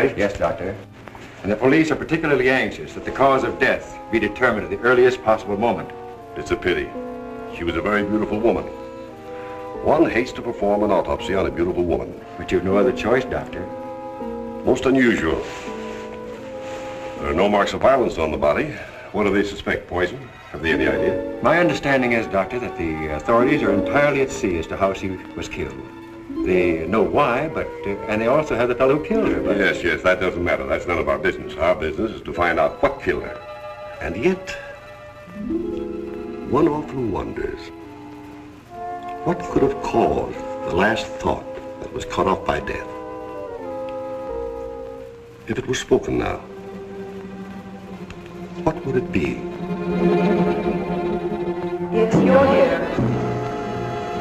established? Yes, Doctor. And the police are particularly anxious that the cause of death be determined at the earliest possible moment. It's a pity. She was a very beautiful woman. One hates to perform an autopsy on a beautiful woman. But you've no other choice, Doctor. Most unusual. There are no marks of violence on the body. What do they suspect? Poison? Have they any idea? My understanding is, Doctor, that the authorities are entirely at sea as to how she was killed. They know why, but, and they also have the fellow who killed her. But... Yes, that doesn't matter. That's none of our business. Our business is to find out what killed her. And yet, one often wonders, what could have caused the last thought that was cut off by death? If it was spoken now, what would it be? Yes, you're here.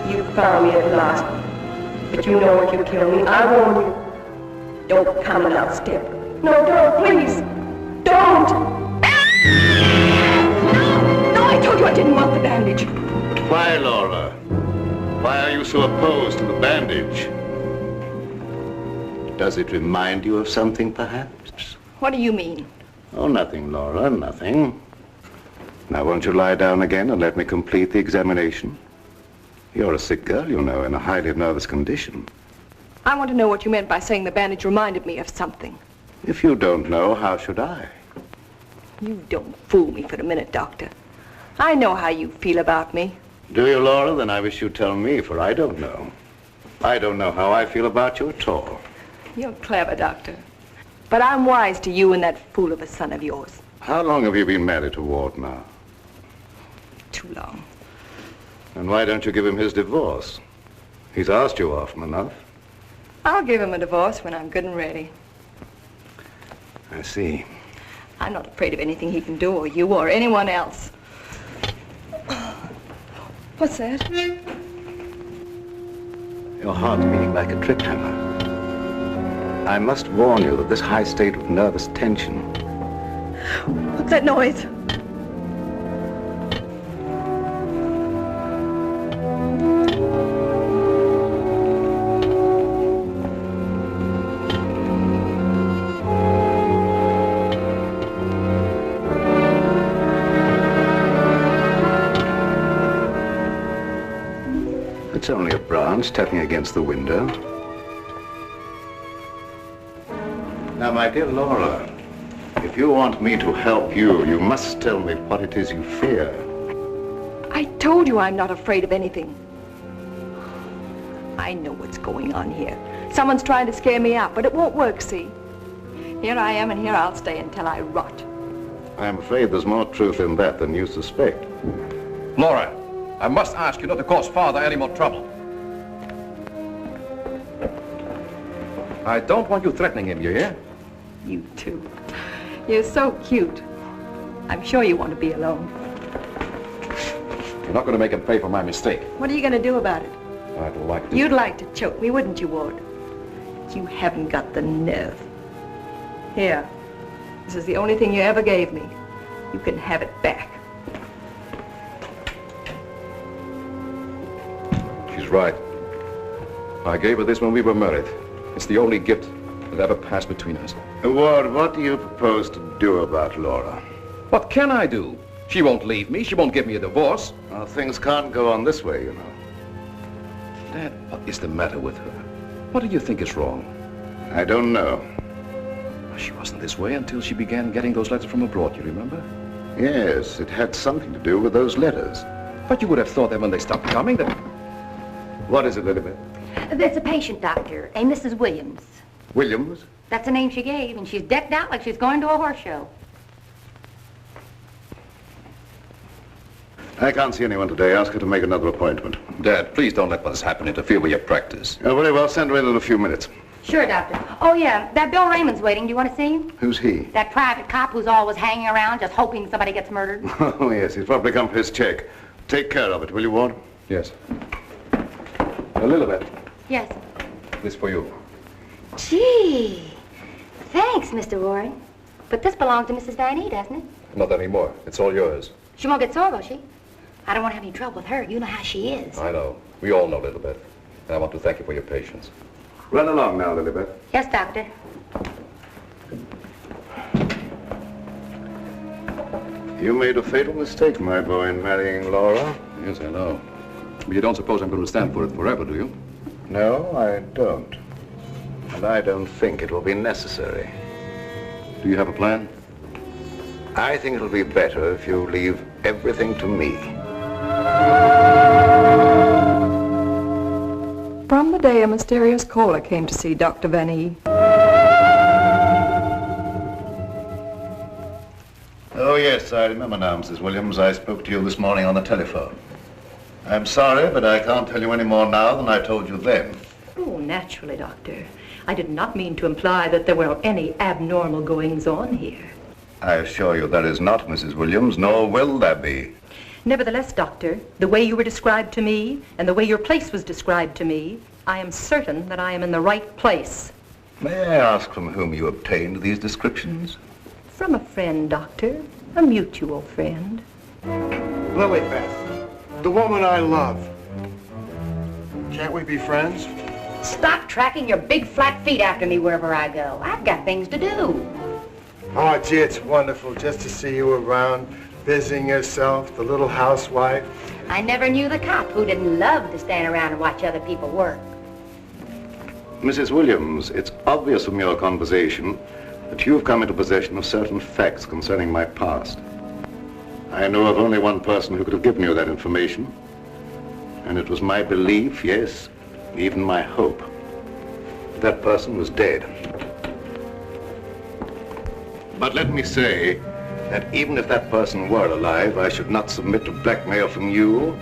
You found me at last. But you know what you killed me. I warn you. Don't come another step. No, don't, please. Don't! No, I told you I didn't want the bandage. Why, Laura? Why are you so opposed to the bandage? Does it remind you of something, perhaps? What do you mean? Oh, nothing, Laura, nothing. Now, won't you lie down again and let me complete the examination? You're a sick girl, you know, in a highly nervous condition. I want to know what you meant by saying the bandage reminded me of something. If you don't know, how should I? You don't fool me for a minute, Doctor. I know how you feel about me. Do you, Laura? Then I wish you'd tell me, for I don't know. I don't know how I feel about you at all. You're clever, Doctor. But I'm wise to you and that fool of a son of yours. How long have you been married to Ward now? Too long. And why don't you give him his divorce? He's asked you often enough. I'll give him a divorce when I'm good and ready. I see. I'm not afraid of anything he can do, or you, or anyone else. What's that? Your heart's beating like a trip hammer. I must warn you that this high state of nervous tension... What's that noise? It's only a branch tapping against the window. Now, my dear Laura, if you want me to help you, you must tell me what it is you fear. I told you I'm not afraid of anything. I know what's going on here. Someone's trying to scare me out, but it won't work, see? Here I am, and here I'll stay until I rot. I'm afraid there's more truth in that than you suspect. Laura, I must ask you not to cause Father any more trouble. I don't want you threatening him, you hear? You too. You're so cute. I'm sure you want to be alone. You're not going to make him pay for my mistake. What are you going to do about it? I'd like to... You'd like to choke me, wouldn't you, Ward? You haven't got the nerve. Here. This is the only thing you ever gave me. You can have it back. She's right. I gave her this when we were married. It's the only gift that ever passed between us. Ward, what do you propose to do about Laura? What can I do? She won't leave me. She won't give me a divorce. Well, things can't go on this way, you know. Dad, what is the matter with her? What do you think is wrong? I don't know. She wasn't this way until she began getting those letters from abroad, you remember? Yes, it had something to do with those letters. But you would have thought that when they stopped coming, that... What is it, Elizabeth? There's a patient, Doctor, a Mrs. Williams. Williams? That's the name she gave, and she's decked out like she's going to a horse show. I can't see anyone today. Ask her to make another appointment. Dad, please don't let what has happened interfere with your practice. Very well. Send her in a few minutes. Sure, Doctor. Oh, yeah, that Bill Raymond's waiting. Do you want to see him? Who's he? That private cop who's always hanging around just hoping somebody gets murdered. Oh, yes. He's probably come for his check. Take care of it, will you, Ward? Yes. Elizabeth. Yes. This for you. Gee. Thanks, Mr. Rory. But this belongs to Mrs. Van E, doesn't it? Not anymore. It's all yours. She won't get sore, will she? I don't want to have any trouble with her. You know how she is. I know. We all know a little bit. And I want to thank you for your patience. Run along now, Lilibet. Yes, Doctor. You made a fatal mistake, my boy, in marrying Laura. Yes, I know. But you don't suppose I'm going to stand for it forever, do you? No, I don't. And I don't think it will be necessary. Do you have a plan? I think it'll be better if you leave everything to me. From the day a mysterious caller came to see Dr. Van E. Oh, yes, I remember now, Mrs. Williams. I spoke to you this morning on the telephone. I'm sorry, but I can't tell you any more now than I told you then. Oh, naturally, Doctor. I did not mean to imply that there were any abnormal goings-on here. I assure you there is not, Mrs. Williams, nor will there be. Nevertheless, Doctor, the way you were described to me and the way your place was described to me, I am certain that I am in the right place. May I ask from whom you obtained these descriptions? From a friend, Doctor. A mutual friend. Lilybeth, the woman I love. Can't we be friends? Stop tracking your big flat feet after me wherever I go. I've got things to do. Oh, gee, it's wonderful just to see you around, busying yourself, the little housewife. I never knew the cop who didn't love to stand around and watch other people work. Mrs. Williams, it's obvious from your conversation that you've come into possession of certain facts concerning my past. I know of only one person who could have given you that information, and it was my belief, yes, even my hope, that person was dead. But let me say that even if that person were alive, I should not submit to blackmail from you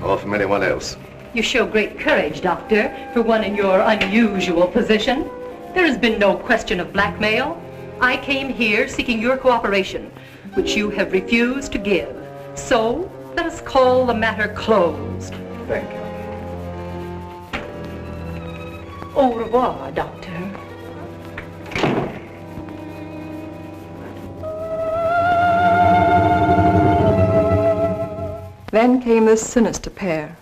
or from anyone else. You show great courage, Doctor, for one in your unusual position. There has been no question of blackmail. I came here seeking your cooperation, which you have refused to give. So, let us call the matter closed. Thank you. Au revoir, Doctor. Then came this sinister pair.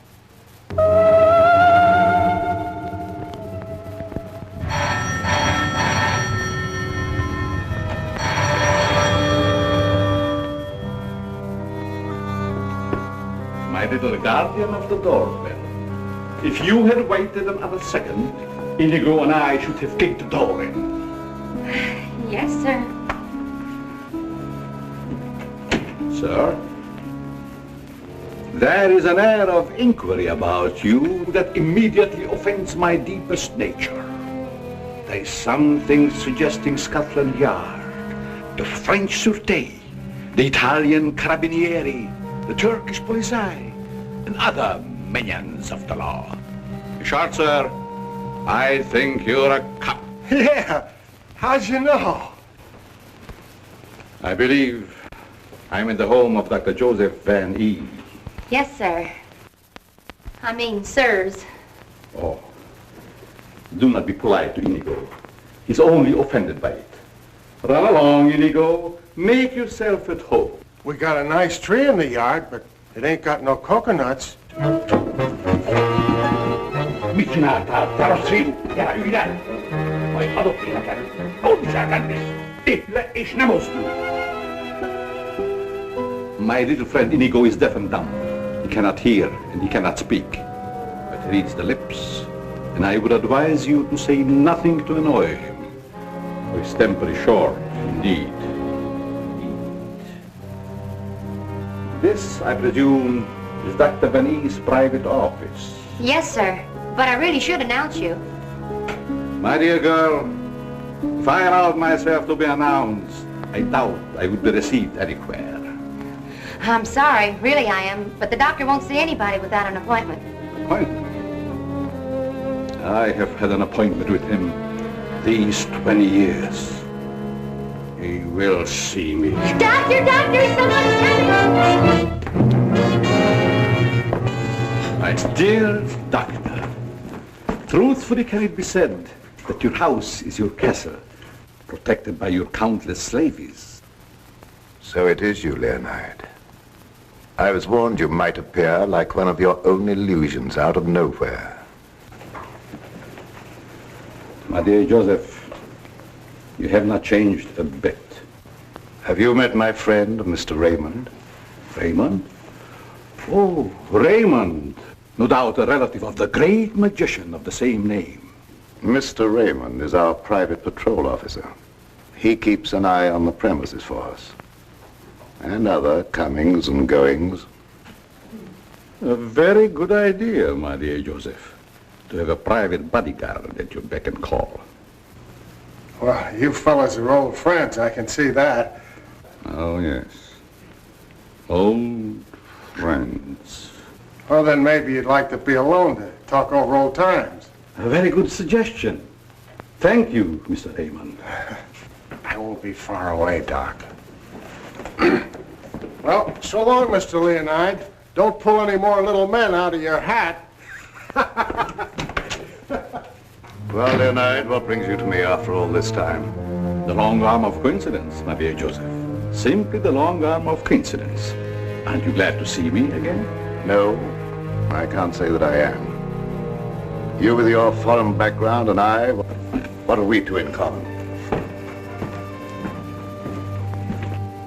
My little guardian of the doorbell. If you had waited another second, Inigo and I should have kicked the door in. Yes, sir. Sir, there is an air of inquiry about you that immediately offends my deepest nature. There is something suggesting Scotland Yard, the French Sûreté, the Italian Carabinieri, the Turkish Police, and other minions of the law. In short, sir, I think you're a cop. Yeah, how'd you know? I believe I'm in the home of Dr. Joseph Van E. Yes, sir. I mean, sirs. Oh, do not be polite to Inigo. He's only offended by it. Run along, Inigo. Make yourself at home. We got a nice tree in the yard, but it ain't got no coconuts. My little friend Inigo is deaf and dumb. He cannot hear and he cannot speak, but he reads the lips, and I would advise you to say nothing to annoy him. For his temper is short, indeed. This, I presume, is Dr. Van E.'s private office. Yes, sir. But I really should announce you. My dear girl, if I allowed myself to be announced, I doubt I would be received anywhere. I'm sorry, really I am, but the doctor won't see anybody without an appointment. Appointment? I have had an appointment with him these 20 years. He will see me. Doctor, someone's coming! My dear doctor, truthfully can it be said that your house is your castle, protected by your countless slaves? So it is you, Leonard. I was warned you might appear like one of your own illusions out of nowhere. My dear Joseph, you have not changed a bit. Have you met my friend, Mr. Raymond? Raymond? Oh, Raymond. No doubt a relative of the great magician of the same name. Mr. Raymond is our private patrol officer. He keeps an eye on the premises for us. And other comings and goings. A very good idea, my dear Joseph, to have a private bodyguard at your beck and call. Well, you fellas are old friends, I can see that. Oh, yes. Old friends. Well, then maybe you'd like to be alone to talk over old times. A very good suggestion. Thank you, Mr. Raymond. I won't be far away, Doc. Well, so long, Mr. Leonide. Don't pull any more little men out of your hat. Well, Leonide, what brings you to me after all this time? The long arm of coincidence, my dear Joseph. Simply the long arm of coincidence. Aren't you glad to see me again? No, I can't say that I am. You with your foreign background and I, what have we two in common?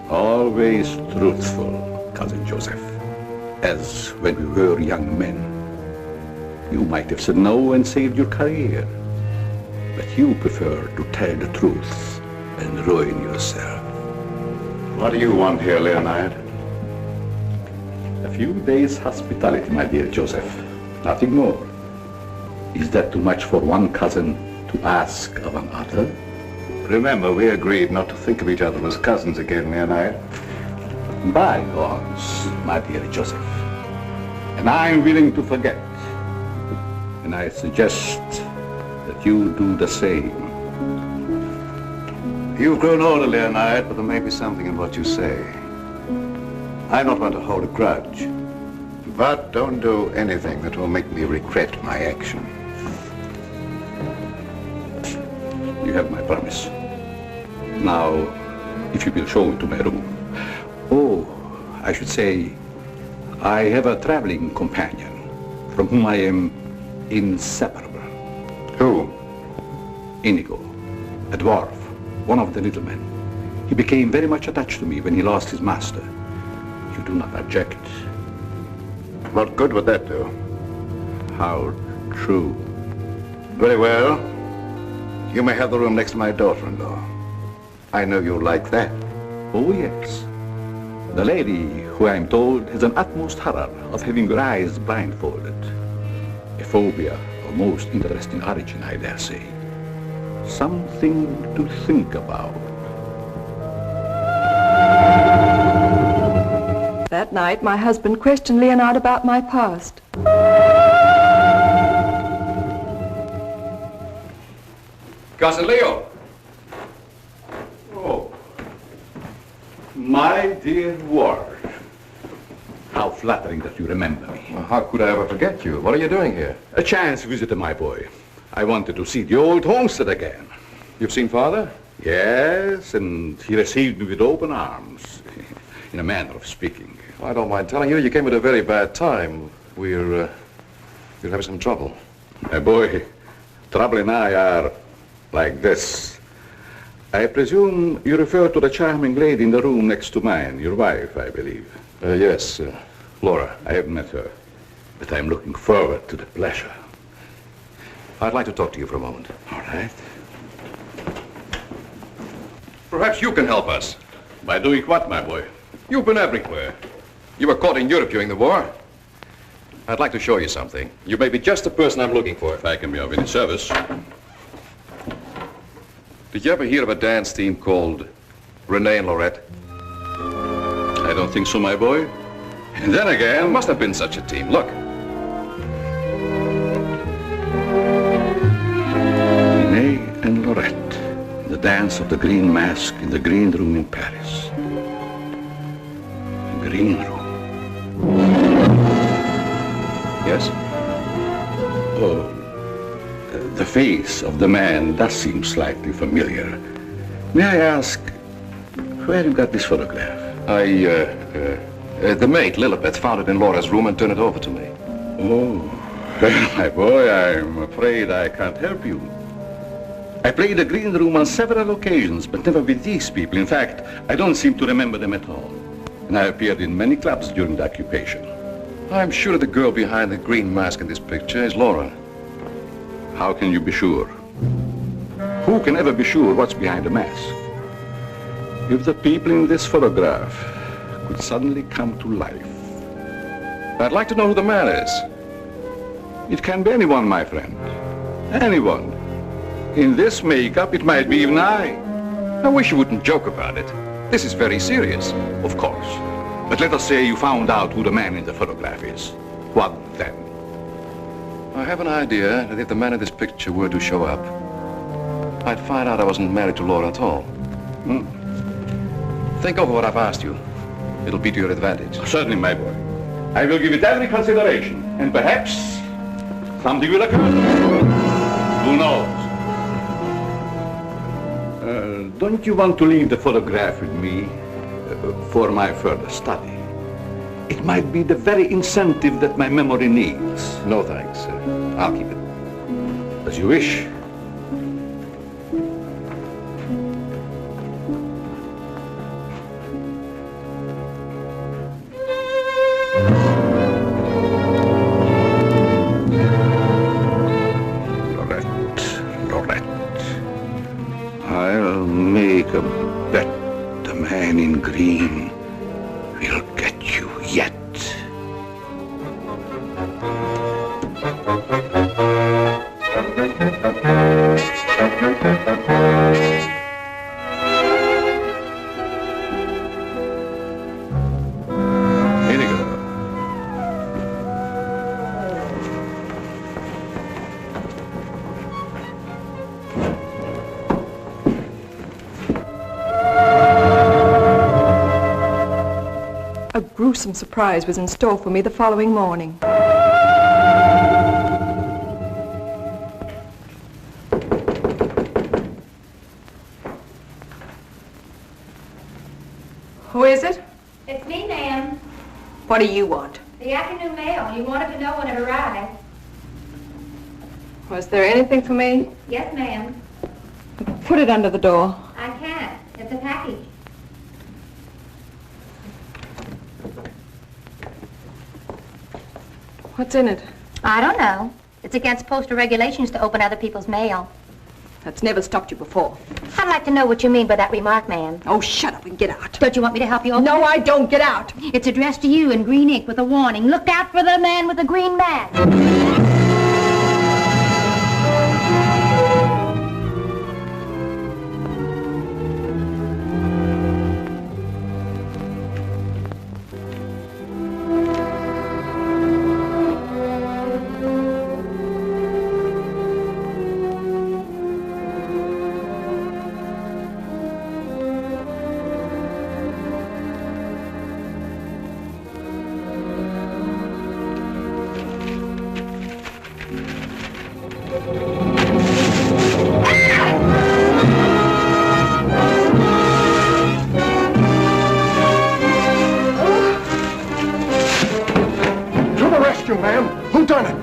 Always truthful, Cousin Joseph. As when we were young men. You might have said no and saved your career. But you prefer to tell the truth and ruin yourself. What do you want here, Leonide? A few days' hospitality, my dear Joseph. Nothing more. Is that too much for one cousin to ask of another? Remember, we agreed not to think of each other as cousins again, Leonide. Bygones, my dear Joseph. And I'm willing to forget. And I suggest that you do the same. You've grown older, Leonide, but there may be something in what you say. I'm not one to hold a grudge. But don't do anything that will make me regret my action. You have my promise. Now, if you will show me to my room. Oh, I should say, I have a traveling companion from whom I am inseparable. Who? Inigo, a dwarf, one of the little men. He became very much attached to me when he lost his master. You do not object? What good would that do? How true. Very well. You may have the room next to my daughter-in-law. I know you'll like that. Oh, yes. The lady, who I am told has an utmost horror of having her eyes blindfolded. A phobia of most interesting origin, I dare say. Something to think about. That night, my husband questioned Leonard about my past. Cousin Leo! Oh, my dear Ward. How flattering that you remember me. Well, how could I ever forget you? What are you doing here? A chance visitor, my boy. I wanted to see the old homestead again. You've seen Father? Yes, and he received me with open arms, in a manner of speaking. Well, I don't mind telling you, you came at a very bad time. We're having some trouble. My boy, trouble and I are like this. I presume you refer to the charming lady in the room next to mine, your wife, I believe. Yes, Laura. I haven't met her, but I'm looking forward to the pleasure. I'd like to talk to you for a moment. All right. Perhaps you can help us. By doing what, my boy? You've been everywhere. You were caught in Europe during the war. I'd like to show you something. You may be just the person I'm looking for. If I can be of any service. Did you ever hear of a dance team called Renee and Lorette? I don't think so, my boy. And then There again... must have been such a team. Look. Renee and Lorette, the dance of the green mask in the green room in Paris. The green room. Yes? Oh, the face of the man does seem slightly familiar. May I ask, where you got this photograph? The maid, Lilibet, found it in Laura's room and turned it over to me. Oh, well, my boy, I'm afraid I can't help you. I played the green room on several occasions, but never with these people. In fact, I don't seem to remember them at all. And I appeared in many clubs during the occupation. I'm sure the girl behind the green mask in this picture is Laura. How can you be sure? Who can ever be sure what's behind the mask? If the people in this photograph could suddenly come to life. I'd like to know who the man is. It can be anyone, my friend. Anyone. In this makeup, it might be even I. I wish you wouldn't joke about it. This is very serious. Of course. But let us say you found out who the man in the photograph is. What then? I have an idea that if the man in this picture were to show up, I'd find out I wasn't married to Laura at all. Think over what I've asked you. It'll be to your advantage. Certainly, my boy. I will give it every consideration, and perhaps something will occur. Who knows? Don't you want to leave the photograph with me for my further study? It might be the very incentive that my memory needs. No thanks. I'll keep it. As you wish. I'll make a bet the man in green will get you yet. A gruesome surprise was in store for me the following morning. Who is it? It's me, ma'am. What do you want? The afternoon mail. You wanted to know when it arrived. Was there anything for me? Yes, ma'am. Put it under the door. I can't. It's a package. What's in it? I don't know. It's against postal regulations to open other people's mail. That's never stopped you before. I'd like to know what you mean by that remark, ma'am. Oh, shut up and get out. Don't you want me to help you open it? No, I don't. Get out. It's addressed to you in green ink with a warning. Look out for the man with the green mask.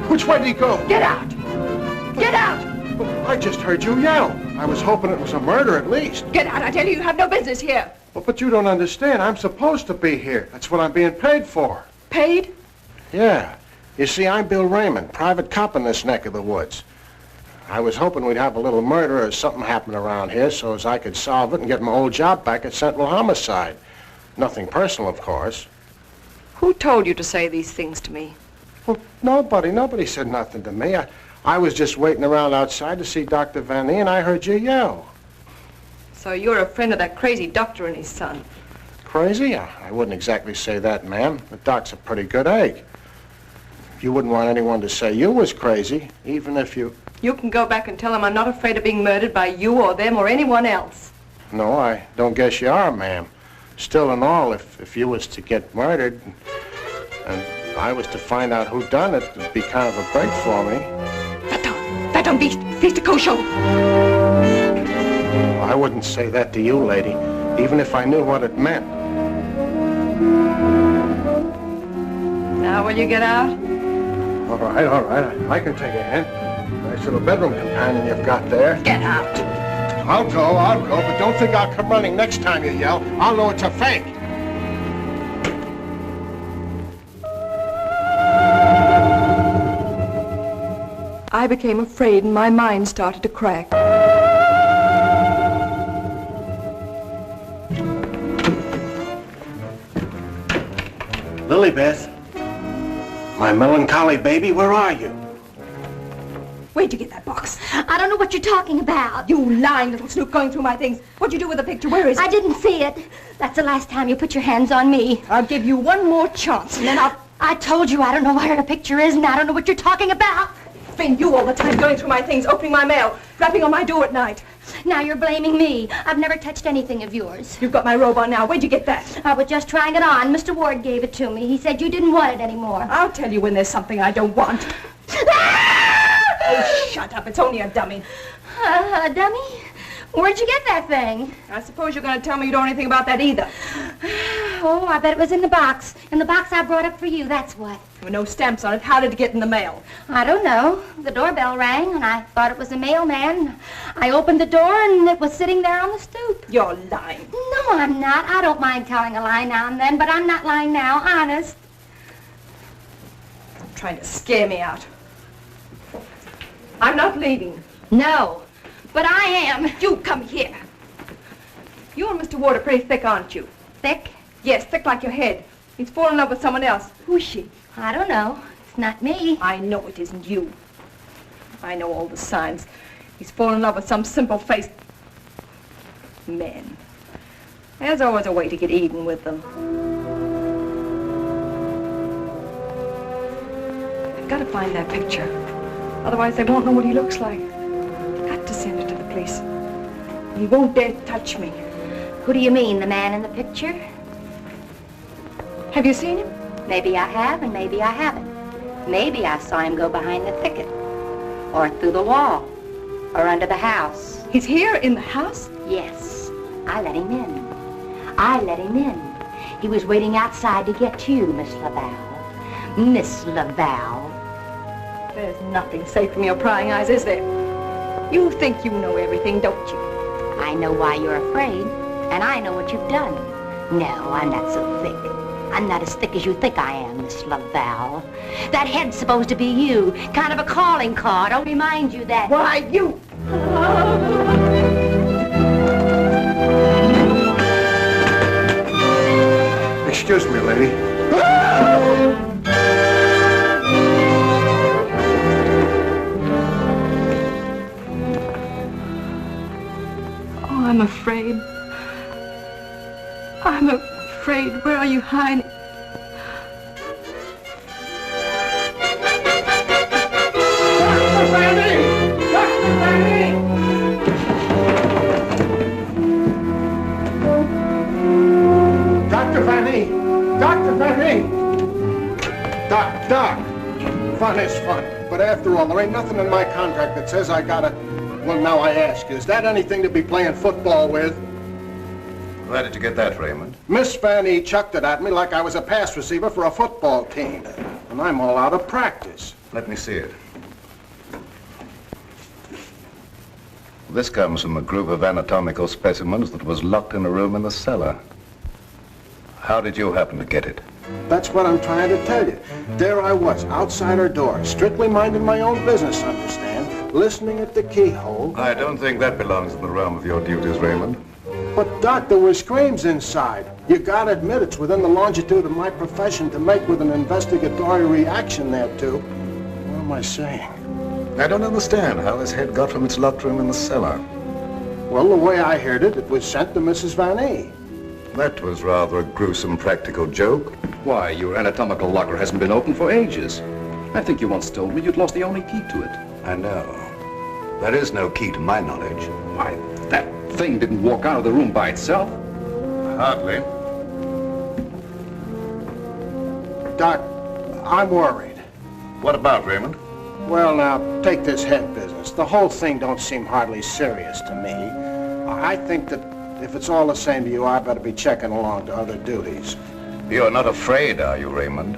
Which way did he go? Get out! Get out! I just heard you yell. I was hoping it was a murder at least. Get out, I tell you, you have no business here. Well, but you don't understand. I'm supposed to be here. That's what I'm being paid for. Paid? Yeah. You see, I'm Bill Raymond, private cop in this neck of the woods. I was hoping we'd have a little murder or something happen around here so as I could solve it and get my old job back at Sentinel Homicide. Nothing personal, of course. Who told you to say these things to me? Well, nobody said nothing to me. I was just waiting around outside to see Dr. Van Nee, and I heard you yell. So you're a friend of that crazy doctor and his son. Crazy? I wouldn't exactly say that, ma'am. The doc's a pretty good egg. You wouldn't want anyone to say you was crazy, even if you... You can go back and tell them I'm not afraid of being murdered by you or them or anyone else. No, I don't guess you are, ma'am. Still and all, if you was to get murdered and I was to find out who done it, it'd be kind of a break for me. That don't beast the kosher. I wouldn't say that to you, lady, even if I knew what it meant. Now will you get out? All right. I can take a hint. Nice little bedroom companion you've got there. Get out. I'll go, but don't think I'll come running next time you yell. I'll know it's a fake. I became afraid and my mind started to crack. Lilybeth, my melancholy baby, where are you? Where'd you get that box? I don't know what you're talking about. You lying little snoop going through my things. What'd you do with the picture? Where is it? I didn't see it. That's the last time you put your hands on me. I'll give you one more chance and then I told you I don't know where the picture is and I don't know what you're talking about. It's been you all the time going through my things, opening my mail, rapping on my door at night. Now you're blaming me. I've never touched anything of yours. You've got my robe on now. Where'd you get that? I was just trying it on. Mr. Ward gave it to me. He said you didn't want it anymore. I'll tell you when there's something I don't want. Oh, shut up. It's only a dummy. A dummy? Where'd you get that thing? I suppose you're going to tell me you don't know anything about that either. Oh, I bet it was in the box. In the box I brought up for you, that's what. There were no stamps on it. How did it get in the mail? I don't know. The doorbell rang, and I thought it was a mailman. I opened the door, and it was sitting there on the stoop. You're lying. No, I'm not. I don't mind telling a lie now and then, but I'm not lying now, honest. You're trying to scare me out. I'm not leaving. No, but I am. You come here. You and Mr. Ward are pretty thick, aren't you? Thick? Yes, thick like your head. He's fallen in love with someone else. Who is she? I don't know. It's not me. I know it isn't you. I know all the signs. He's fallen in love with some simple-faced man. There's always a way to get even with them. I've got to find that picture. Otherwise, they won't know what he looks like. I've got to send it to the police. He won't dare touch me. Who do you mean, the man in the picture? Have you seen him? Maybe I have, and maybe I haven't. Maybe I saw him go behind the thicket, or through the wall, or under the house. He's here in the house? Yes, I let him in. I let him in. He was waiting outside to get you, Miss Laval. Miss Laval. There's nothing safe from your prying eyes, is there? You think you know everything, don't you? I know why you're afraid, and I know what you've done. No, I'm not so thick. I'm not as thick as you think I am, Miss Laval. That head's supposed to be you, kind of a calling card. I'll remind you that... Why, you... Excuse me, lady. Oh, I'm afraid. I'm afraid. Where are you hiding? Dr. Vanny! Dr. Vanny! Doc! Fun is fun. But after all, there ain't nothing in my contract that says I gotta... Well, now I ask you, is that anything to be playing football with? Where did you get that, Raymond? Miss Vanny chucked it at me like I was a pass receiver for a football team. And I'm all out of practice. Let me see it. This comes from a group of anatomical specimens that was locked in a room in the cellar. How did you happen to get it? That's what I'm trying to tell you. There I was, outside her door, strictly minding my own business, understand? Listening at the keyhole. I don't think that belongs in the realm of your duties, Raymond. But, Doc, there were screams inside. You gotta admit it's within the longitude of my profession to make with an investigatory reaction thereto. What am I saying? I don't understand how this head got from its locked room in the cellar. Well, the way I heard it, it was sent to Mrs. Vanny. That was rather a gruesome practical joke. Why, your anatomical locker hasn't been opened for ages. I think you once told me you'd lost the only key to it. I know. There is no key to my knowledge. Why, that thing didn't walk out of the room by itself. Hardly. Doc, I'm worried. What about, Raymond? Well, now, take this head business. The whole thing don't seem hardly serious to me. I think that if it's all the same to you, I better be checking along to other duties. You're not afraid, are you, Raymond?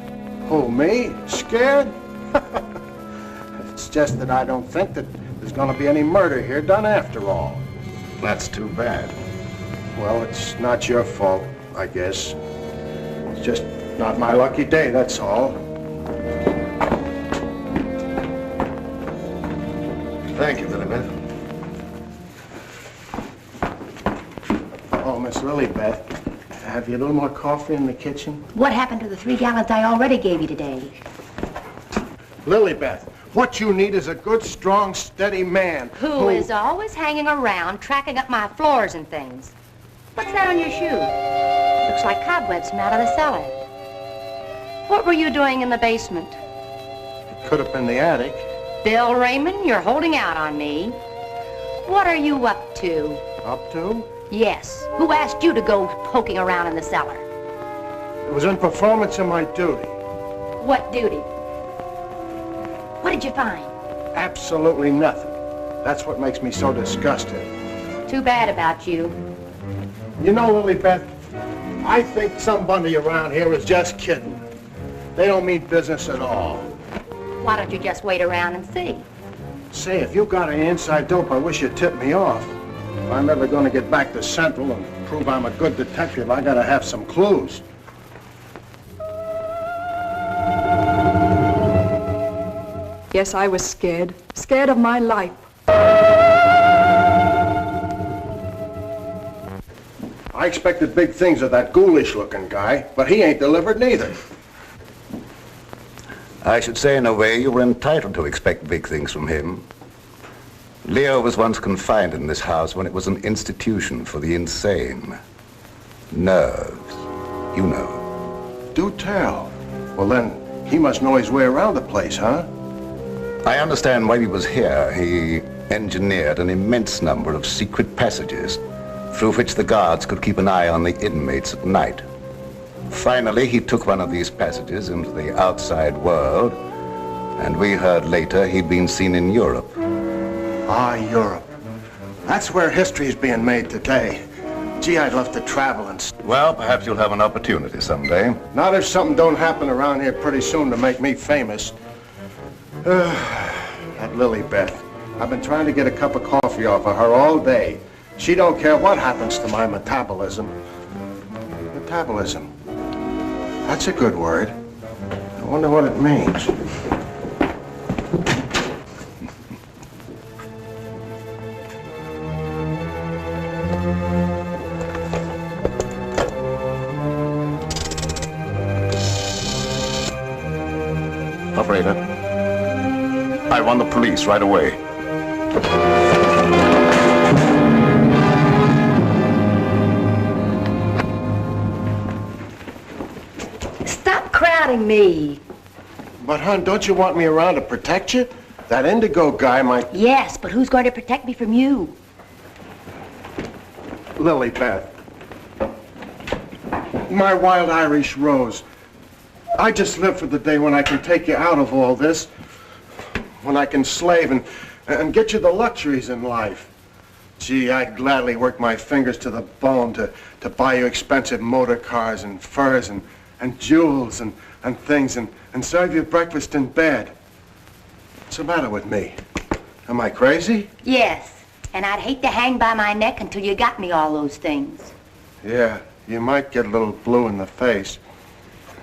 Who, me? Scared? It's just that I don't think that there's going to be any murder here done after all. That's too bad. Well, it's not your fault, I guess. It's just not my lucky day, that's all. Thank you, Lilibeth. Oh, Miss Lilibeth, have you a little more coffee in the kitchen? What happened to the 3 gallons I already gave you today? Lilibeth, what you need is a good, strong, steady man. Who is always hanging around, tracking up my floors and things. What's that on your shoe? Looks like cobwebs from out of the cellar. What were you doing in the basement? It could have been the attic. Bill Raymond, you're holding out on me. What are you up to? Up to? Yes. Who asked you to go poking around in the cellar? It was in performance of my duty. What duty? What did you find? Absolutely nothing. That's what makes me so disgusted. Too bad about you. You know, Lilibeth, I think somebody around here is just kidding. They don't mean business at all. Why don't you just wait around and see? Say, if you got any inside dope, I wish you'd tip me off. If I'm ever going to get back to Central and prove I'm a good detective, I gotta have some clues. Yes, I was scared. Scared of my life. I expected big things of that ghoulish-looking guy, but he ain't delivered neither. I should say, in a way, you were entitled to expect big things from him. Leo was once confined in this house when it was an institution for the insane. Nerves, you know. Do tell. Well, then, he must know his way around the place, huh? I understand while he was here, he engineered an immense number of secret passages through which the guards could keep an eye on the inmates at night. Finally, he took one of these passages into the outside world, and we heard later he'd been seen in Europe. Ah, Europe. That's where history's being made today. Gee, I'd love to travel and... Well, perhaps you'll have an opportunity someday. Not if something don't happen around here pretty soon to make me famous. That Lilibeth. I've been trying to get a cup of coffee off of her all day. She don't care what happens to my metabolism. Metabolism. That's a good word. I wonder what it means. Operator, I want the police right away. Stop crowding me. But, hon, don't you want me around to protect you? That Indigo guy might... Yes, but who's going to protect me from you? Lilibeth. My wild Irish rose. I just live for the day when I can take you out of all this. When I can slave and get you the luxuries in life. Gee, I'd gladly work my fingers to the bone to buy you expensive motor cars and furs and jewels and things and serve you breakfast in bed. What's the matter with me? Am I crazy? Yes, and I'd hate to hang by my neck until you got me all those things. Yeah, you might get a little blue in the face.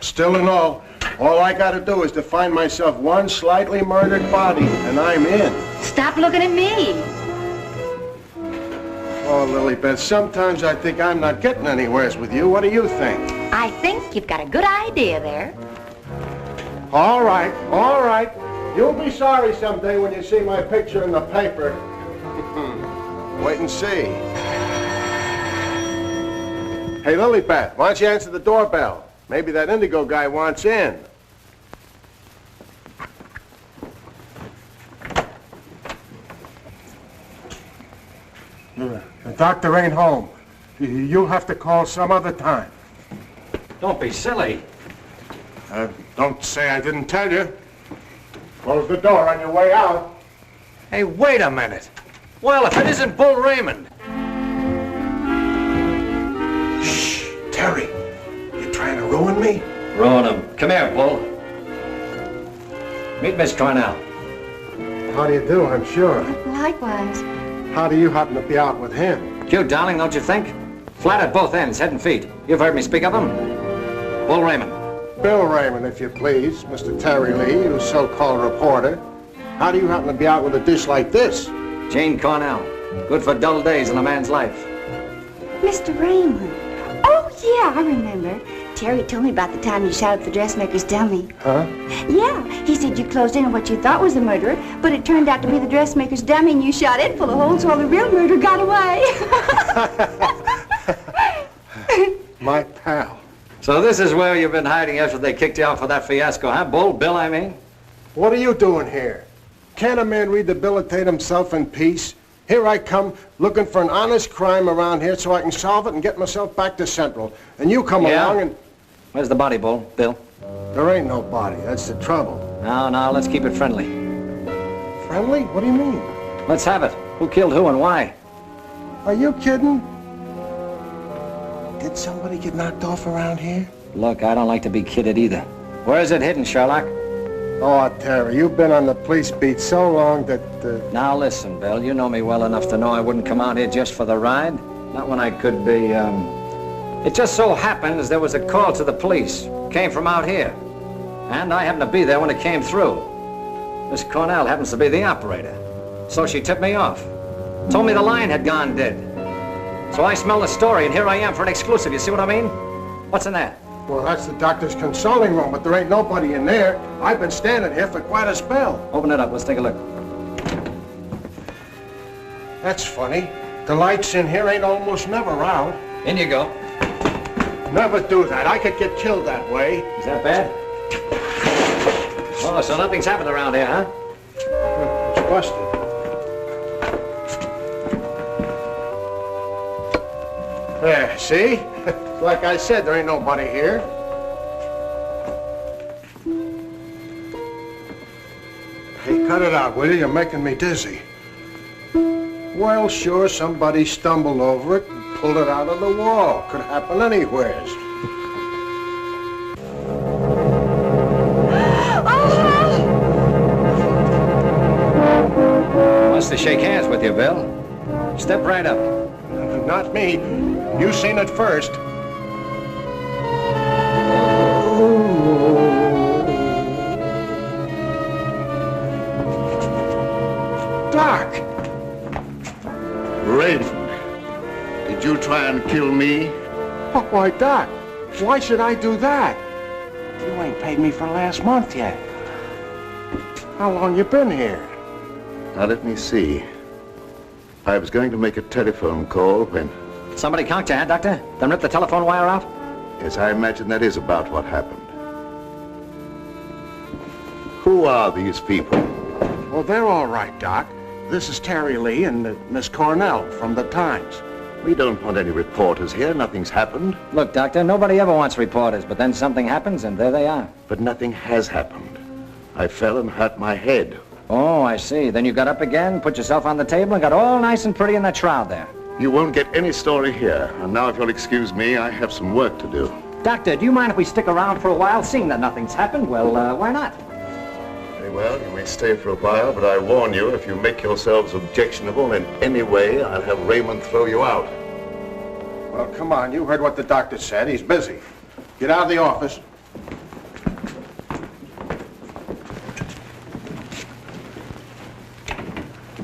Still and all I gotta do is to find myself one slightly murdered body, and I'm in. Stop looking at me. Oh, Lilibeth, sometimes I think I'm not getting anywheres with you. What do you think? I think you've got a good idea there. All right, all right. You'll be sorry someday when you see my picture in the paper. Wait and see. Hey, Lilibeth, why don't you answer the doorbell? Maybe that Indigo guy wants in. The doctor ain't home. You'll have to call some other time. Don't be silly. Don't say I didn't tell you. Close the door on your way out. Hey, wait a minute. Well, if it isn't Bull Raymond. Shh, Terry. You trying to ruin me? Ruin him. Come here, Bull. Meet Miss Cornell. How do you do, I'm sure. Likewise. How do you happen to be out with him? Cute, darling, don't you think? Flat at both ends, head and feet. You've heard me speak of him. Bull Raymond. Bill Raymond, if you please. Mr. Terry Lee, you so-called reporter. How do you happen to be out with a dish like this? Jane Cornell. Good for dull days in a man's life. Mr. Raymond. Oh, yeah, I remember. Terry told me about the time you shot up the dressmaker's dummy. Huh? Yeah, he said you closed in on what you thought was the murderer, but it turned out to be the dressmaker's dummy and you shot it full of holes while the real murderer got away. My pal. So this is where you've been hiding after they kicked you out for that fiasco, huh, Bull? Bill, I mean? What are you doing here? Can't a man rehabilitate himself in peace? Here I come, looking for an honest crime around here so I can solve it and get myself back to Central. And you come along and... Where's the body, Bull? Bill? There ain't no body. That's the trouble. No, let's keep it friendly. Friendly? What do you mean? Let's have it. Who killed who and why? Are you kidding? Did somebody get knocked off around here? Look, I don't like to be kidded either. Where is it hidden, Sherlock? Oh, Terry, you've been on the police beat so long that... Now listen, Bill, you know me well enough to know I wouldn't come out here just for the ride. Not when I could be, It just so happens there was a call to the police. Came from out here. And I happened to be there when it came through. Miss Cornell happens to be the operator. So she tipped me off. Told me the line had gone dead. So I smelled the story, and here I am for an exclusive. You see what I mean? What's in there? Well, that's the doctor's consulting room, but there ain't nobody in there. I've been standing here for quite a spell. Open it up. Let's take a look. That's funny. The lights in here ain't almost never out. In you go. Never do that. I could get killed that way. Is that bad? Oh, so nothing's happened around here, huh? It's busted. There, see? Like I said, there ain't nobody here. Hey, cut it out, will you? You're making me dizzy. Well, sure, somebody stumbled over it and pulled it out of the wall. Could happen anywheres. Wants to shake hands with you, Bill. Step right up. Not me. You seen it first. Doc! Raymond, did you try and kill me? Oh, why, Doc? Why should I do that? You ain't paid me for last month yet. How long you been here? Now, let me see. I was going to make a telephone call when... Somebody conked you, huh, Doctor? Then ripped the telephone wire out? Yes, I imagine that is about what happened. Who are these people? Well, they're all right, Doc. This is Terry Lee and Miss Cornell from the Times. We don't want any reporters here. Nothing's happened. Look, Doctor, nobody ever wants reporters, but then something happens and there they are. But nothing has happened. I fell and hurt my head. Oh, I see. Then you got up again, put yourself on the table, and got all nice and pretty in that shroud there. You won't get any story here. And now, if you'll excuse me, I have some work to do. Doctor, do you mind if we stick around for a while, seeing that nothing's happened? Well, why not? Very well, you may stay for a while, but I warn you, if you make yourselves objectionable in any way, I'll have Raymond throw you out. Well, come on. You heard what the doctor said. He's busy. Get out of the office.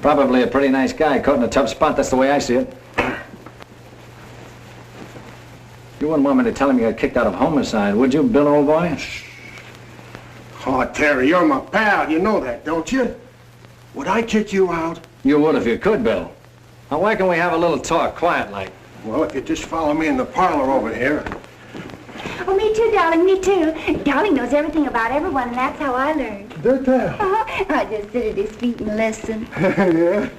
Probably a pretty nice guy, caught in a tough spot. That's the way I see it. You wouldn't want me to tell him you got kicked out of homicide, would you, Bill, old boy? Oh, Terry, you're my pal. You know that, don't you? Would I kick you out? You would if you could, Bill. Now, why can't we have a little talk, quiet like? Well, if you just follow me in the parlor over here. Oh, me too, darling, me too. Darling knows everything about everyone, and that's how I learned. Did that? I just sit at his feet and listen. Yeah?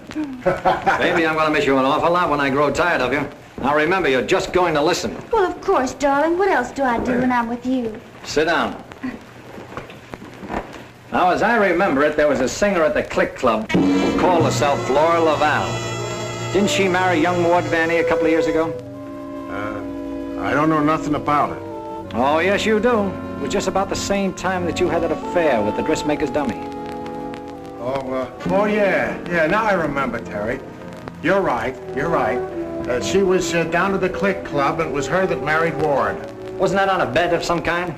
Baby, I'm going to miss you an awful lot when I grow tired of you. Now, remember, you're just going to listen. Well, of course, darling. What else do I do when I'm with you? Sit down. Now, as I remember it, there was a singer at the Click Club who called herself Flora LaValle. Didn't she marry young Ward Vanny a couple of years ago? I don't know nothing about it. Oh, yes, you do. It was just about the same time that you had that affair with the dressmaker's dummy. Oh, yeah. Yeah, now I remember, Terry. You're right. You're right. She was down to the Click Club, and it was her that married Ward. Wasn't that on a bet of some kind?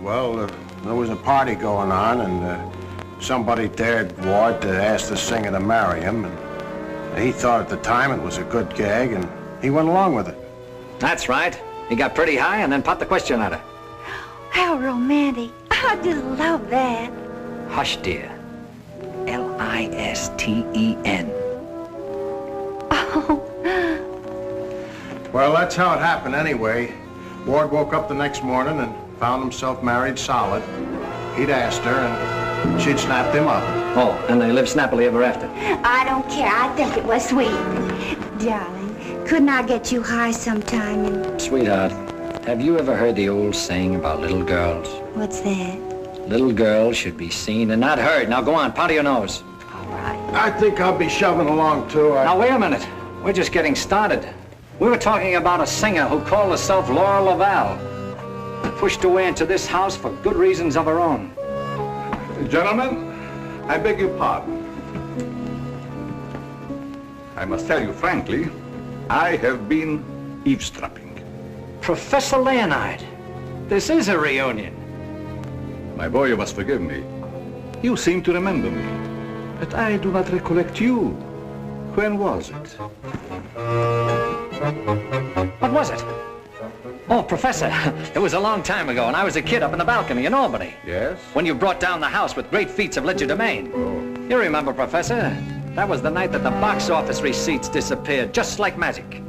Well, there was a party going on, and somebody dared Ward to ask the singer to marry him. And he thought at the time it was a good gag, and he went along with it. That's right. He got pretty high and then popped the question at her. How romantic. I just love that. Hush, dear. L-I-S-T-E-N. Oh. Well, that's how it happened anyway. Ward woke up the next morning and found himself married solid. He'd asked her, and she'd snapped him up. Oh, and they lived snappily ever after. I don't care. I think it was sweet. Darling, couldn't I get you high sometime and... Sweetheart, have you ever heard the old saying about little girls? What's that? Little girls should be seen and not heard. Now go on, powder your nose. All right. I think I'll be shoving along, too. Now, wait a minute. We're just getting started. We were talking about a singer who called herself Laura Laval. Pushed away into this house for good reasons of her own. Gentlemen, I beg your pardon. I must tell you frankly, I have been eavesdropping. Professor Leonard, this is a reunion. My boy, you must forgive me. You seem to remember me, but I do not recollect you. When was it? What was it? Oh, Professor, it was a long time ago, and I was a kid up in the balcony in Albany. Yes? When you brought down the house with great feats of legerdemain. Oh. You remember, Professor? That was the night that the box office receipts disappeared, just like magic.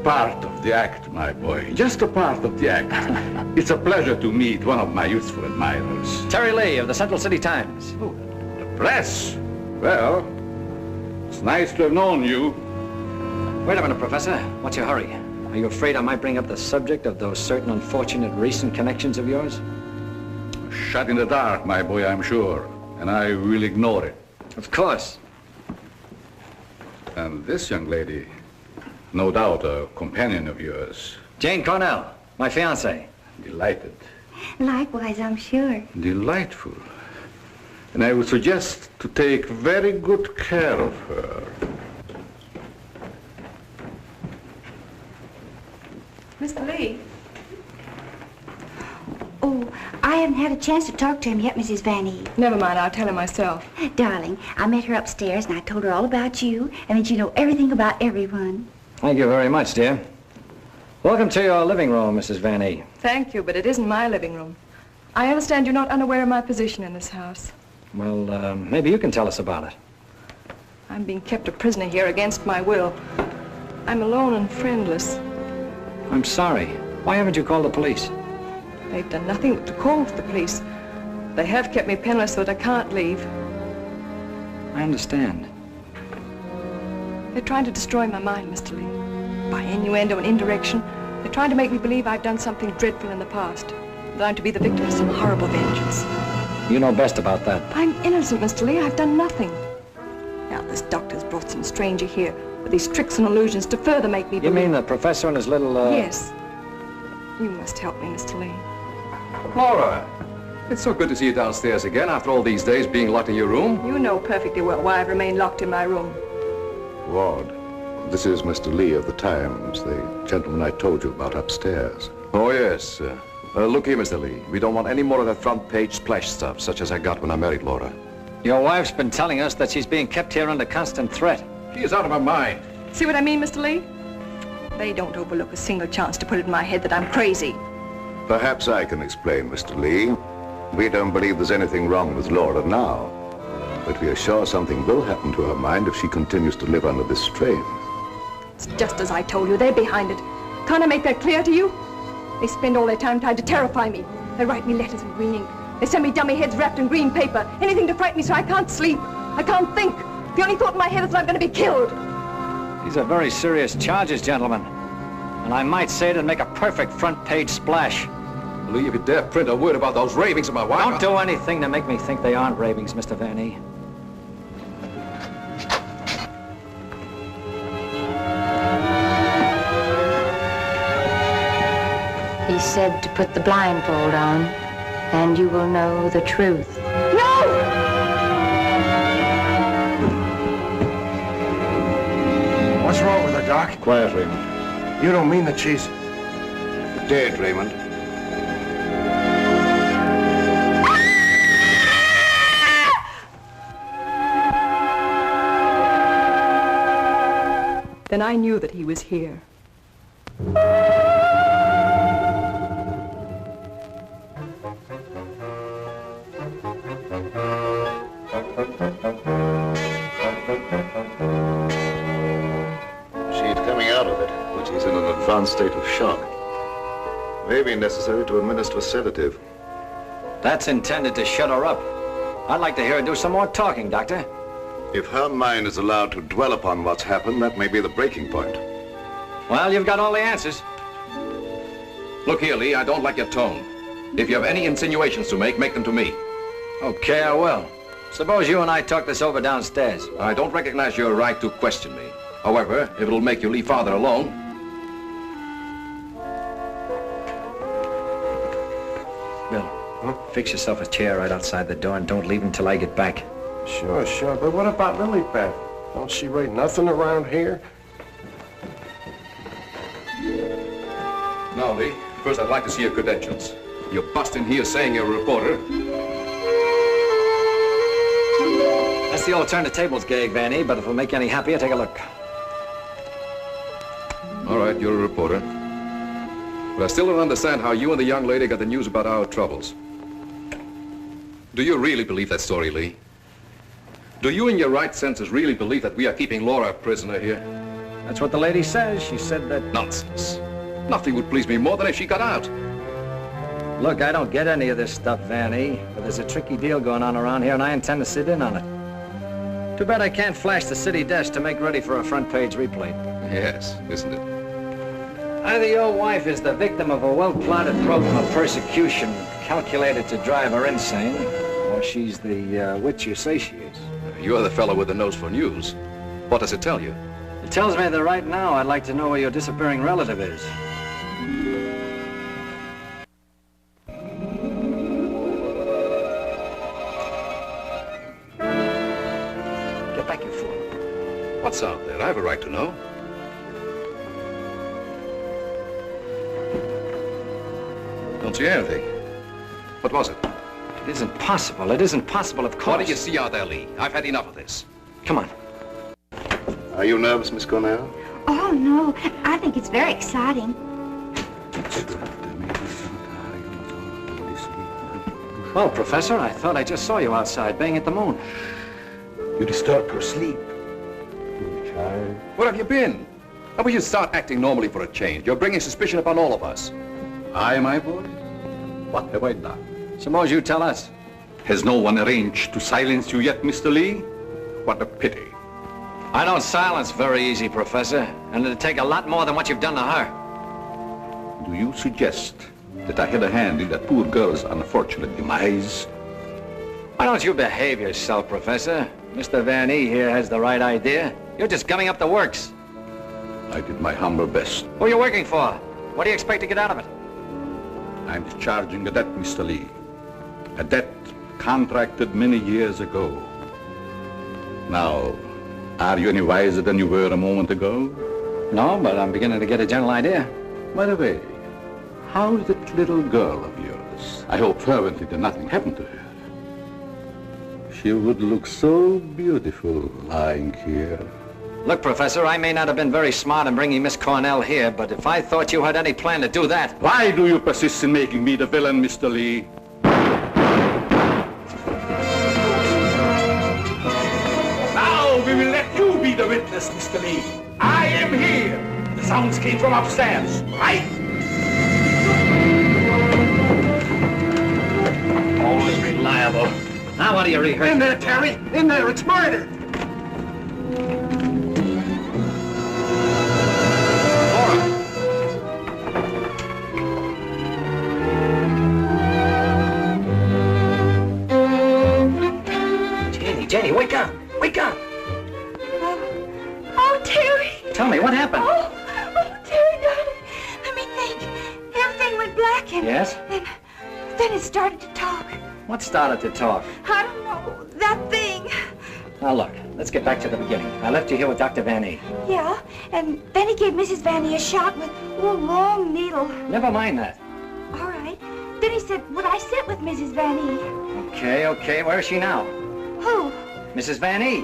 Part of the act, my boy. Just a part of the act. It's a pleasure to meet one of my youthful admirers. Terry Lee of the Central City Times. Oh, the press? Well, it's nice to have known you. Wait a minute, Professor. What's your hurry? Are you afraid I might bring up the subject of those certain unfortunate recent connections of yours? Shot in the dark, my boy, I'm sure. And I will ignore it. Of course. And this young lady, no doubt a companion of yours. Jane Cornell, my fiancée. Delighted. Likewise, I'm sure. Delightful. And I would suggest to take very good care of her. Mr. Lee? Oh, I haven't had a chance to talk to him yet, Mrs. Van E. Never mind, I'll tell him myself. Darling, I met her upstairs and I told her all about you and that you know everything about everyone. Thank you very much, dear. Welcome to your living room, Mrs. Van E. Thank you, but it isn't my living room. I understand you're not unaware of my position in this house. Well, maybe you can tell us about it. I'm being kept a prisoner here against my will. I'm alone and friendless. I'm sorry. Why haven't you called the police? They've done nothing but to call for the police. They have kept me penniless so that I can't leave. I understand. They're trying to destroy my mind, Mr. Lee. By innuendo and indirection, they're trying to make me believe I've done something dreadful in the past. That I'm to be the victim of some horrible vengeance. You know best about that. I'm innocent, Mr. Lee. I've done nothing. Now, this doctor's brought some stranger here with these tricks and illusions to further make me believe... You mean the professor and his little, Yes. You must help me, Mr. Lee. Laura, it's so good to see you downstairs again after all these days being locked in your room. You know perfectly well why I've remained locked in my room. Ward, this is Mr. Lee of the Times, the gentleman I told you about upstairs. Oh, yes. Look here, Mr. Lee. We don't want any more of that front-page splash stuff, such as I got when I married Laura. Your wife's been telling us that she's being kept here under constant threat. She is out of her mind. See what I mean, Mr. Lee? They don't overlook a single chance to put it in my head that I'm crazy. Perhaps I can explain, Mr. Lee. We don't believe there's anything wrong with Laura now, but we are sure something will happen to her mind if she continues to live under this strain. It's just as I told you. They're behind it. Can't I make that clear to you? They spend all their time trying to terrify me. They write me letters in green ink. They send me dummy heads wrapped in green paper. Anything to frighten me so I can't sleep. I can't think. The only thought in my head is that I'm going to be killed. These are very serious charges, gentlemen. And I might say it'd make a perfect front-page splash. Lee, if you dare print a word about those ravings of my wife... Don't do anything to make me think they aren't ravings, Mr. Van E. He said to put the blindfold on, and you will know the truth. No! What's wrong with her, Doc? Quiet, Raymond. You don't mean that she's... Dead, Raymond. Then I knew that he was here. She's coming out of it, but she's in an advanced state of shock. May be necessary to administer a sedative. That's intended to shut her up. I'd like to hear her do some more talking, Doctor. If her mind is allowed to dwell upon what's happened, that may be the breaking point. Well, you've got all the answers. Look here, Lee, I don't like your tone. If you have any insinuations to make them to me. Okay, I will. Suppose you and I talk this over downstairs. I don't recognize your right to question me. However, if it'll make you leave Father alone... Bill, fix yourself a chair right outside the door and don't leave until I get back. Sure, sure. But what about Lilybeth? Don't she rate nothing around here? Now, Lee, first I'd like to see your credentials. You bust in here saying you're a reporter. That's the old turn the tables gag, Vanny, but if it'll make you any happier, take a look. All right, you're a reporter. But I still don't understand how you and the young lady got the news about our troubles. Do you really believe that story, Lee? Do you in your right senses really believe that we are keeping Laura a prisoner here? That's what the lady says. She said that... Nonsense. Nothing would please me more than if she got out. Look, I don't get any of this stuff, Vanny, but there's a tricky deal going on around here, and I intend to sit in on it. Too bad I can't flash the city desk to make ready for a front-page replay. Yes, isn't it? Either your wife is the victim of a well-plotted program of persecution calculated to drive her insane, or she's the witch you say she is. You're the fellow with the nose for news. What does it tell you? It tells me that right now I'd like to know where your disappearing relative is. Get back, you fool. What's out there? I have a right to know. Don't see anything. What was it? It isn't possible. It isn't possible, of course. What do you see out there, Lee? I've had enough of this. Come on. Are you nervous, Miss Cornell? Oh, no. I think it's very exciting. Well, Professor, I thought I just saw you outside baying at the moon. You disturb her sleep. Where have you been? How about you start acting normally for a change? You're bringing suspicion upon all of us. I, my boy? What have I done? Suppose you tell us. Has no one arranged to silence you yet, Mr. Lee? What a pity. I don't silence very easy, Professor, and it'd take a lot more than what you've done to her. Do you suggest that I had a hand in that poor girl's unfortunate demise? Why don't you behave yourself, Professor? Mr. Van E here has the right idea. You're just gumming up the works. I did my humble best. Who are you working for? What do you expect to get out of it? I'm discharging a debt, Mr. Lee. A debt contracted many years ago. Now, are you any wiser than you were a moment ago? No, but I'm beginning to get a general idea. By the way, how's that little girl of yours? I hope fervently that nothing happened to her. She would look so beautiful lying here. Look, Professor, I may not have been very smart in bringing Miss Cornell here, but if I thought you had any plan to do that... Why do you persist in making me the villain, Mr. Lee? Now we will let you be the witness, Mr. Lee. I am here. The sounds came from upstairs, right? Always reliable. Now what do you rehearse? In there, Terry! In there! It's murder! Jenny, wake up! Wake up! Oh, Terry! Tell me, what happened? Oh, Terry, darling. Let me think. Everything went black and... Yes? Then it started to talk. What started to talk? I don't know. That thing. Now look, let's get back to the beginning. I left you here with Dr. Van E. Yeah, and then he gave Mrs. Van E a shot with a long needle. Never mind that. All right. Then he said, would I sit with Mrs. Van E? Okay. Where is she now? Who? Mrs. Van E.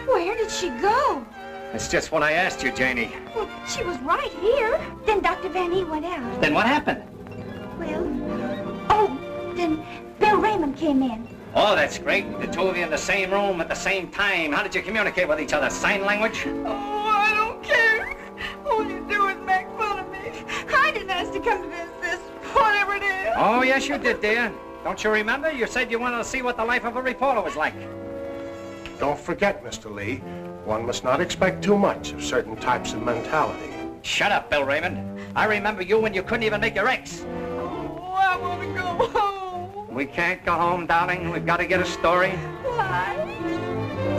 Where did she go? That's just what I asked you, Janie. Well, she was right here. Then Dr. Van E went out. Then what happened? Well, then Bill Raymond came in. Oh, that's great. The two of you in the same room at the same time. How did you communicate with each other? Sign language? Oh, I don't care. All you do is make fun of me. I didn't ask to come to this, whatever it is. Oh, yes, you did, dear. Don't you remember? You said you wanted to see what the life of a reporter was like. Don't forget, Mr. Lee, one must not expect too much of certain types of mentality. Shut up, Bill Raymond. I remember you when you couldn't even make your X. Oh, I want to go home. We can't go home, darling. We've got to get a story. Why?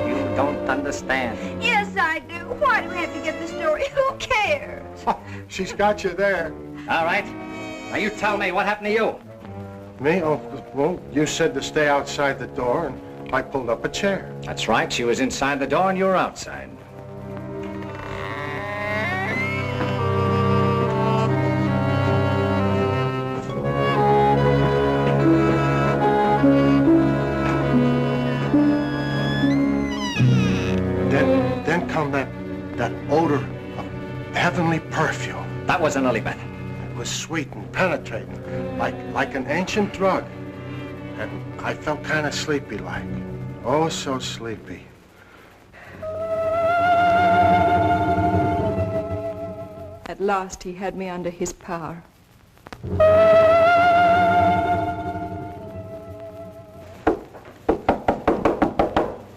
You don't understand. Yes, I do. Why do we have to get the story? Who cares? She's got you there. All right. Now you tell me, what happened to you? Me? Oh, well, you said to stay outside the door, and I pulled up a chair. That's right. She was inside the door and you were outside. Then come that odor of heavenly perfume. That wasn't Lilibet. It was sweet and penetrating, like an ancient drug. And I felt kind of sleepy-like. Oh, so sleepy. At last, he had me under his power.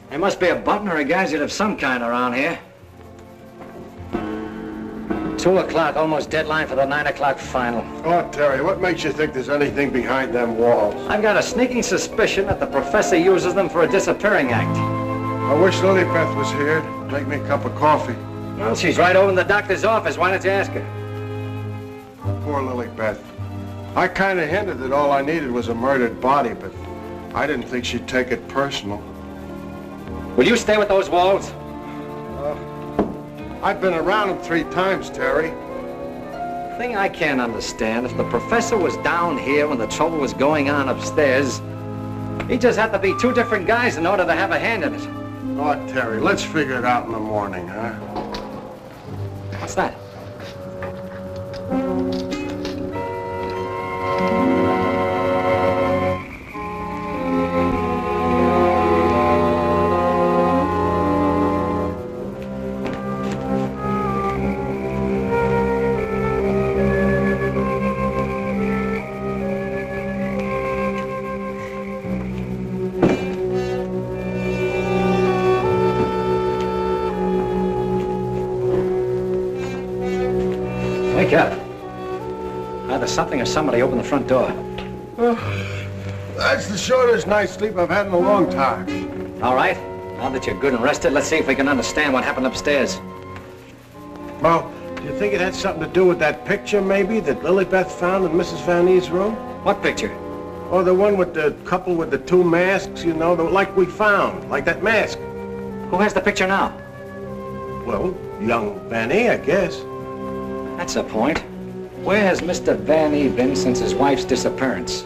There must be a button or a gadget of some kind around here. 2 o'clock, almost deadline for the 9 o'clock final. Oh, Terry, what makes you think there's anything behind them walls? I've got a sneaking suspicion that the professor uses them for a disappearing act. I wish Lilibet was here to make me a cup of coffee. Well, she's right over in the doctor's office. Why don't you ask her? Poor Lilibet. I kind of hinted that all I needed was a murdered body, but I didn't think she'd take it personal. Will you stay with those walls? I've been around them 3 times, Terry. Thing I can't understand, if the professor was down here when the trouble was going on upstairs, he just had to be 2 different guys in order to have a hand in it. Oh, Terry, let's figure it out in the morning, huh? What's that? Wake up. Either something or somebody opened the front door. That's the shortest night's sleep I've had in a long time. All right. Now that you're good and rested, let's see if we can understand what happened upstairs. Well, do you think it had something to do with that picture, maybe, that Lilibet found in Mrs. Van E's room? What picture? Oh, the one with the couple with the 2 masks, you know, like we found, like that mask. Who has the picture now? Well, young Van E, I guess. That's the point. Where has Mr. Van E been since his wife's disappearance?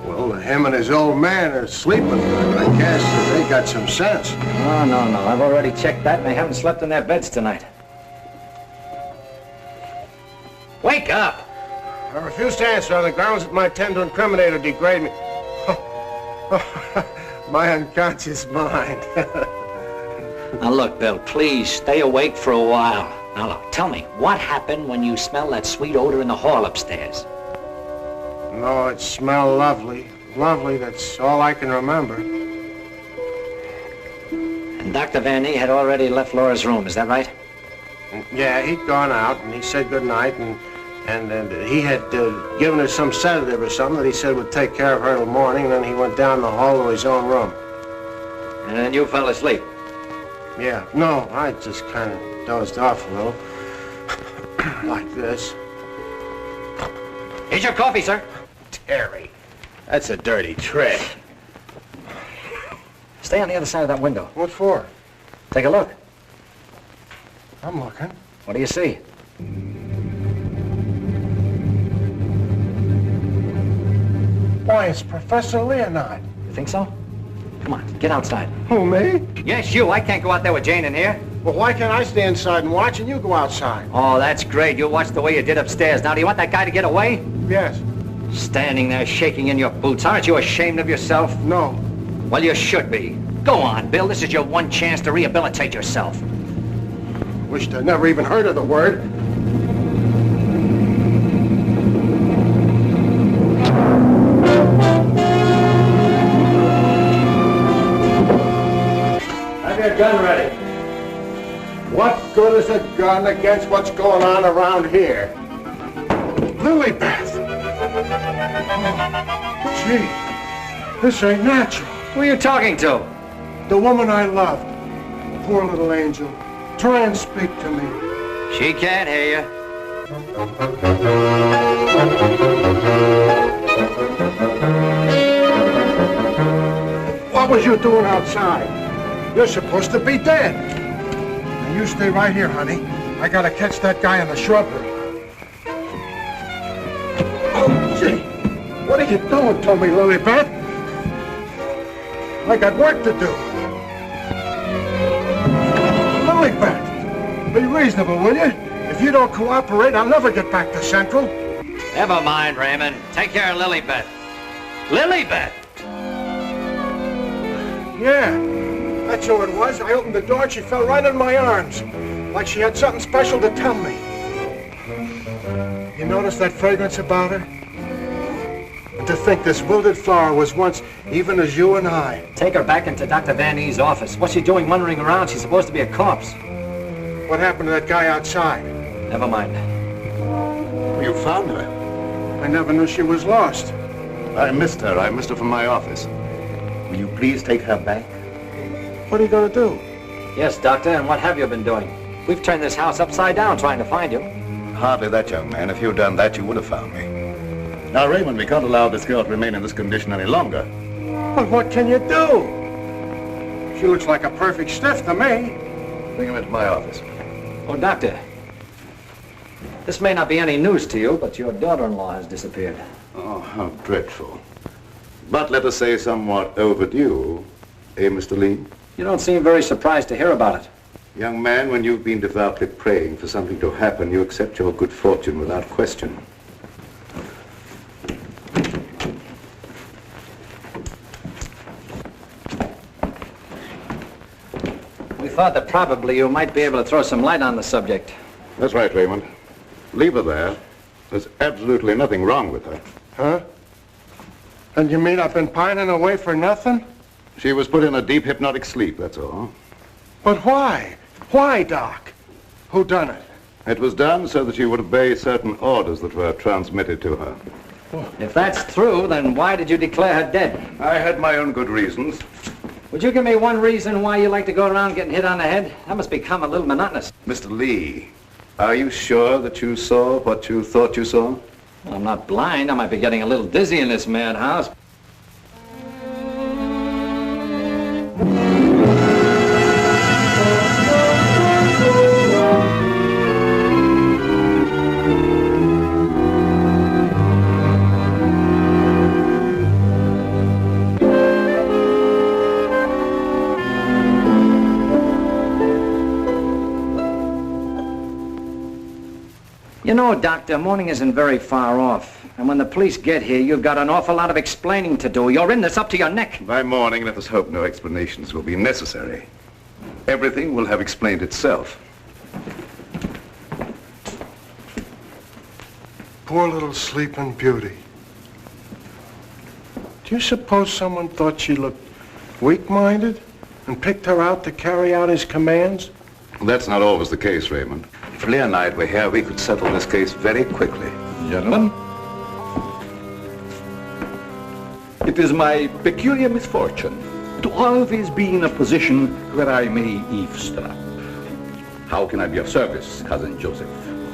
Well, him and his old man are sleeping good. I guess they got some sense. Oh, no. I've already checked that, and they haven't slept in their beds tonight. Wake up! I refuse to answer on the grounds that my tend to incriminate or degrade me. My unconscious mind. Now, look, Bill, please stay awake for a while. Now, look, tell me, what happened when you smelled that sweet odor in the hall upstairs? No, it smelled lovely. Lovely, that's all I can remember. And Dr. Van E had already left Laura's room, is that right? Yeah, he'd gone out, and he said goodnight, and he had given her some sedative or something that he said would take care of her till morning, and then he went down the hall to his own room. And then you fell asleep? Yeah, no, I just kind of dozed off a little. Like this. Here's your coffee, sir. Terry, that's a dirty trick. Stay on the other side of that window. What for? Take a look. I'm looking. What do you see? Why, it's Professor Leonard. You think so? Come on, get outside. Who, me? Yes, you. I can't go out there with Jane in here. Well, why can't I stay inside and watch and you go outside? Oh, that's great. You watch the way you did upstairs. Now, do you want that guy to get away? Yes. Standing there shaking in your boots. Aren't you ashamed of yourself? No. Well, you should be. Go on, Bill. This is your one chance to rehabilitate yourself. Wished I'd never even heard of the word. Have your gun ready. What good is a gun against what's going on around here? Lilybeth! Oh, gee, this ain't natural. Who are you talking to? The woman I loved. Poor little angel. Try and speak to me. She can't hear you. What was you doing outside? You're supposed to be dead. Now you stay right here, honey. I gotta catch that guy in the shrubbery. Oh, gee. What are you doing to me, Lilybeth? I got work to do. Lilybeth, be reasonable, will you? If you don't cooperate, I'll never get back to Central. Never mind, Raymond. Take care of Lilybeth. Lilybeth! Yeah, that's who it was. I opened the door and she fell right in my arms, like she had something special to tell me. You notice that fragrance about her? And to think this wilted flower was once even as you and I. Take her back into Dr. Van Ee's office. What's she doing wandering around? She's supposed to be a corpse. What happened to that guy outside? Never mind. You found her. I never knew she was lost. I missed her. I missed her from my office. Will you please take her back? What are you going to do? Yes, Doctor, and what have you been doing? We've turned this house upside down trying to find you. Hardly that, young man. If you'd done that, you would have found me. Now, Raymond, we can't allow this girl to remain in this condition any longer. But what can you do? She looks like a perfect stiff to me. Bring him into my office. Oh, Doctor, this may not be any news to you, but your daughter-in-law has disappeared. Oh, how dreadful. But let us say somewhat overdue, eh, Mr. Lee? You don't seem very surprised to hear about it. Young man, when you've been devoutly praying for something to happen, you accept your good fortune without question. We thought that probably you might be able to throw some light on the subject. That's right, Raymond. Leave her there. There's absolutely nothing wrong with her. Huh? And you mean I've been pining away for nothing? She was put in a deep hypnotic sleep, that's all. But why? Why, Doc? Who done it? It was done so that she would obey certain orders that were transmitted to her. If that's true, then why did you declare her dead? I had my own good reasons. Would you give me one reason why you like to go around getting hit on the head? That must become a little monotonous. Mr. Lee, are you sure that you saw what you thought you saw? Well, I'm not blind. I might be getting a little dizzy in this madhouse. You know, Doctor, morning isn't very far off. And when the police get here, you've got an awful lot of explaining to do. You're in this up to your neck. By morning, let us hope no explanations will be necessary. Everything will have explained itself. Poor little sleeping beauty. Do you suppose someone thought she looked weak-minded and picked her out to carry out his commands? That's not always the case, Raymond. If Leonard were here, we could settle this case very quickly. Gentlemen, it is my peculiar misfortune to always be in a position where I may eavesdrop. How can I be of service, Cousin Joseph?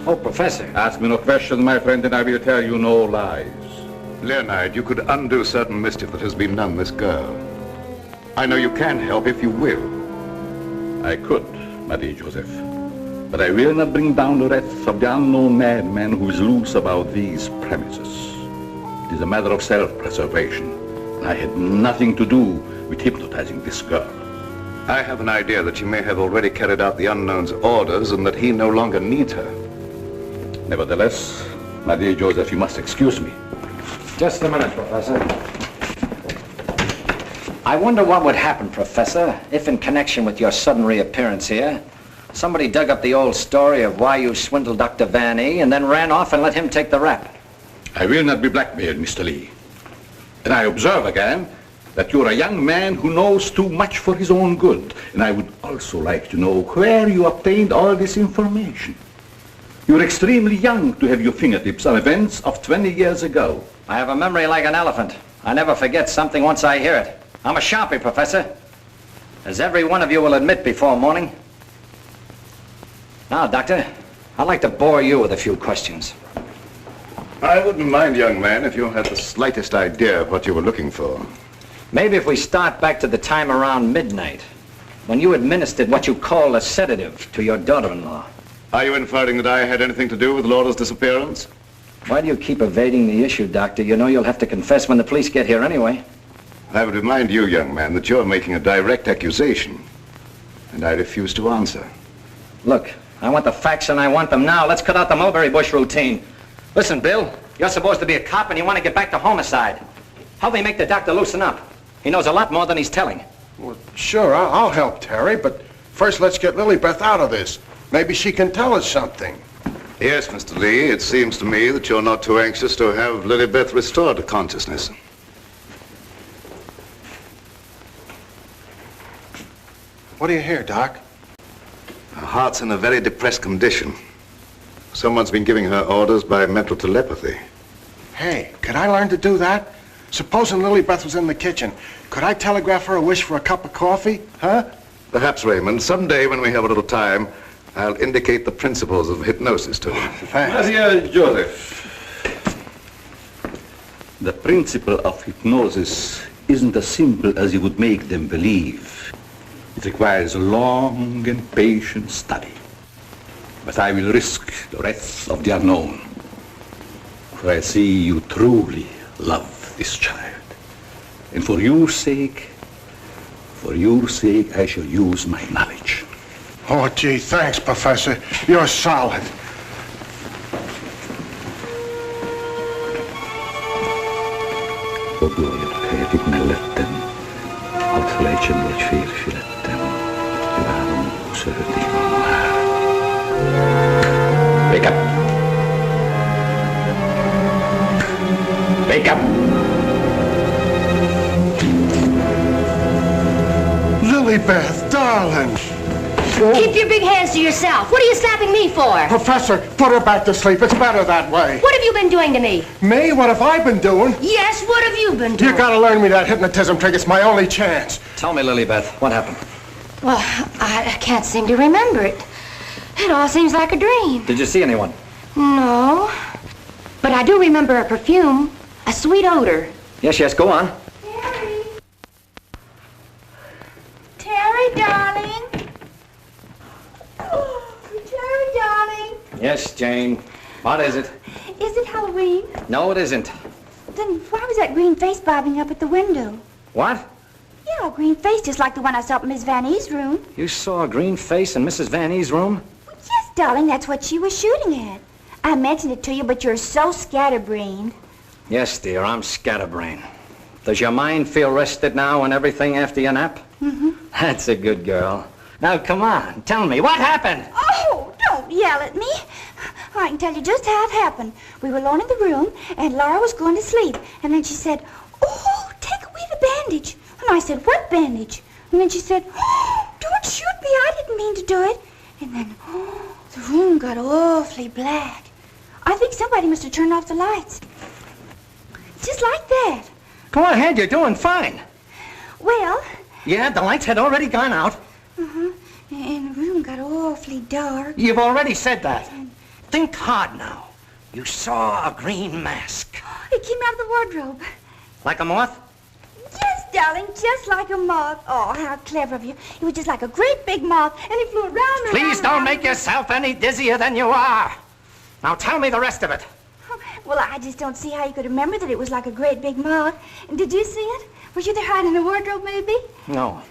Oh, Professor. Ask me no questions, my friend, and I will tell you no lies. Leonard, you could undo certain mischief that has been done this girl. I know you can help if you will. I could, Marie Joseph. But I will not bring down the wrath of the unknown madman who is loose about these premises. It is a matter of self-preservation. And I had nothing to do with hypnotizing this girl. I have an idea that she may have already carried out the unknown's orders and that he no longer needs her. Nevertheless, Marie Joseph, you must excuse me. Just a minute, Professor. I wonder what would happen, Professor, if in connection with your sudden reappearance here, somebody dug up the old story of why you swindled Dr. Van E. and then ran off and let him take the rap. I will not be blackmailed, Mr. Lee. And I observe again that you're a young man who knows too much for his own good. And I would also like to know where you obtained all this information. You're extremely young to have your fingertips on events of 20 years ago. I have a memory like an elephant. I never forget something once I hear it. I'm a sharpie, Professor, as every one of you will admit before morning. Now, Doctor, I'd like to bore you with a few questions. I wouldn't mind, young man, if you had the slightest idea of what you were looking for. Maybe if we start back to the time around midnight, when you administered what you call a sedative to your daughter-in-law. Are you inferring that I had anything to do with Laura's disappearance? Why do you keep evading the issue, Doctor? You know you'll have to confess when the police get here anyway. I would remind you, young man, that you're making a direct accusation, and I refuse to answer. Look, I want the facts and I want them now. Let's cut out the mulberry bush routine. Listen, Bill, you're supposed to be a cop and you want to get back to homicide. Help me make the doctor loosen up. He knows a lot more than he's telling. Well, sure, I'll help Terry, but first let's get Lilybeth out of this. Maybe she can tell us something. Yes, Mr. Lee, it seems to me that you're not too anxious to have Lilybeth restored to consciousness. What do you hear, Doc? Her heart's in a very depressed condition. Someone's been giving her orders by mental telepathy. Hey, could I learn to do that? Supposing Lilybeth was in the kitchen, could I telegraph her a wish for a cup of coffee, huh? Perhaps, Raymond, someday when we have a little time, I'll indicate the principles of hypnosis to her. Thanks. Maria Joseph, the principle of hypnosis isn't as simple as you would make them believe. It requires long and patient study. But I will risk the wrath of the unknown. For I see you truly love this child. And for your sake, I shall use my knowledge. Oh, gee, thanks, Professor. You're solid. Och då jag fick mig lätten att flächen var fyrfyletten. Du var hon söt i mamma. Wake up! Wake up! Lilybeth, darling! Keep your big hands to yourself. What are you slapping me for? Professor, put her back to sleep. It's better that way. What have you been doing to me? Me? What have I been doing? Yes, what have you been doing? You gotta learn me that hypnotism trick. It's my only chance. Tell me, Lilybeth, what happened? Well, I can't seem to remember it. It all seems like a dream. Did you see anyone? No. But I do remember a perfume, a sweet odor. Yes, go on. Terry, darling. Oh, Terry, darling. Yes, Jane. What is it? Is it Halloween? No, it isn't. Then why was that green face bobbing up at the window? What? Yeah, a green face just like the one I saw up in Miss Van E's room. You saw a green face in Mrs. Van E's room? Well, yes, darling, that's what she was shooting at. I mentioned it to you, but you're so scatterbrained. Yes, dear, I'm scatterbrained. Does your mind feel rested now and everything after your nap? Mm-hmm. That's a good girl. Now, come on, tell me, what happened? Oh, don't yell at me. I can tell you just how it happened. We were alone in the room, and Laura was going to sleep. And then she said, "Oh, take away the bandage." And I said, "What bandage?" And then she said, "Oh, don't shoot me. I didn't mean to do it." And then, the room got awfully black. I think somebody must have turned off the lights. Just like that. Go ahead, you're doing fine. Well... Yeah, the lights had already gone out. Uh-huh. And the room got awfully dark. You've already said that. Think hard now. You saw a green mask. It came out of the wardrobe. Like a moth? Yes, darling, just like a moth. Oh, how clever of you. It was just like a great big moth, and he flew around and Please around, don't around. make yourself any dizzier than you are. Now tell me the rest of it. Well, I just don't see how you could remember that it was like a great big moth. And did you see it? Were you there hiding in the wardrobe, maybe? No,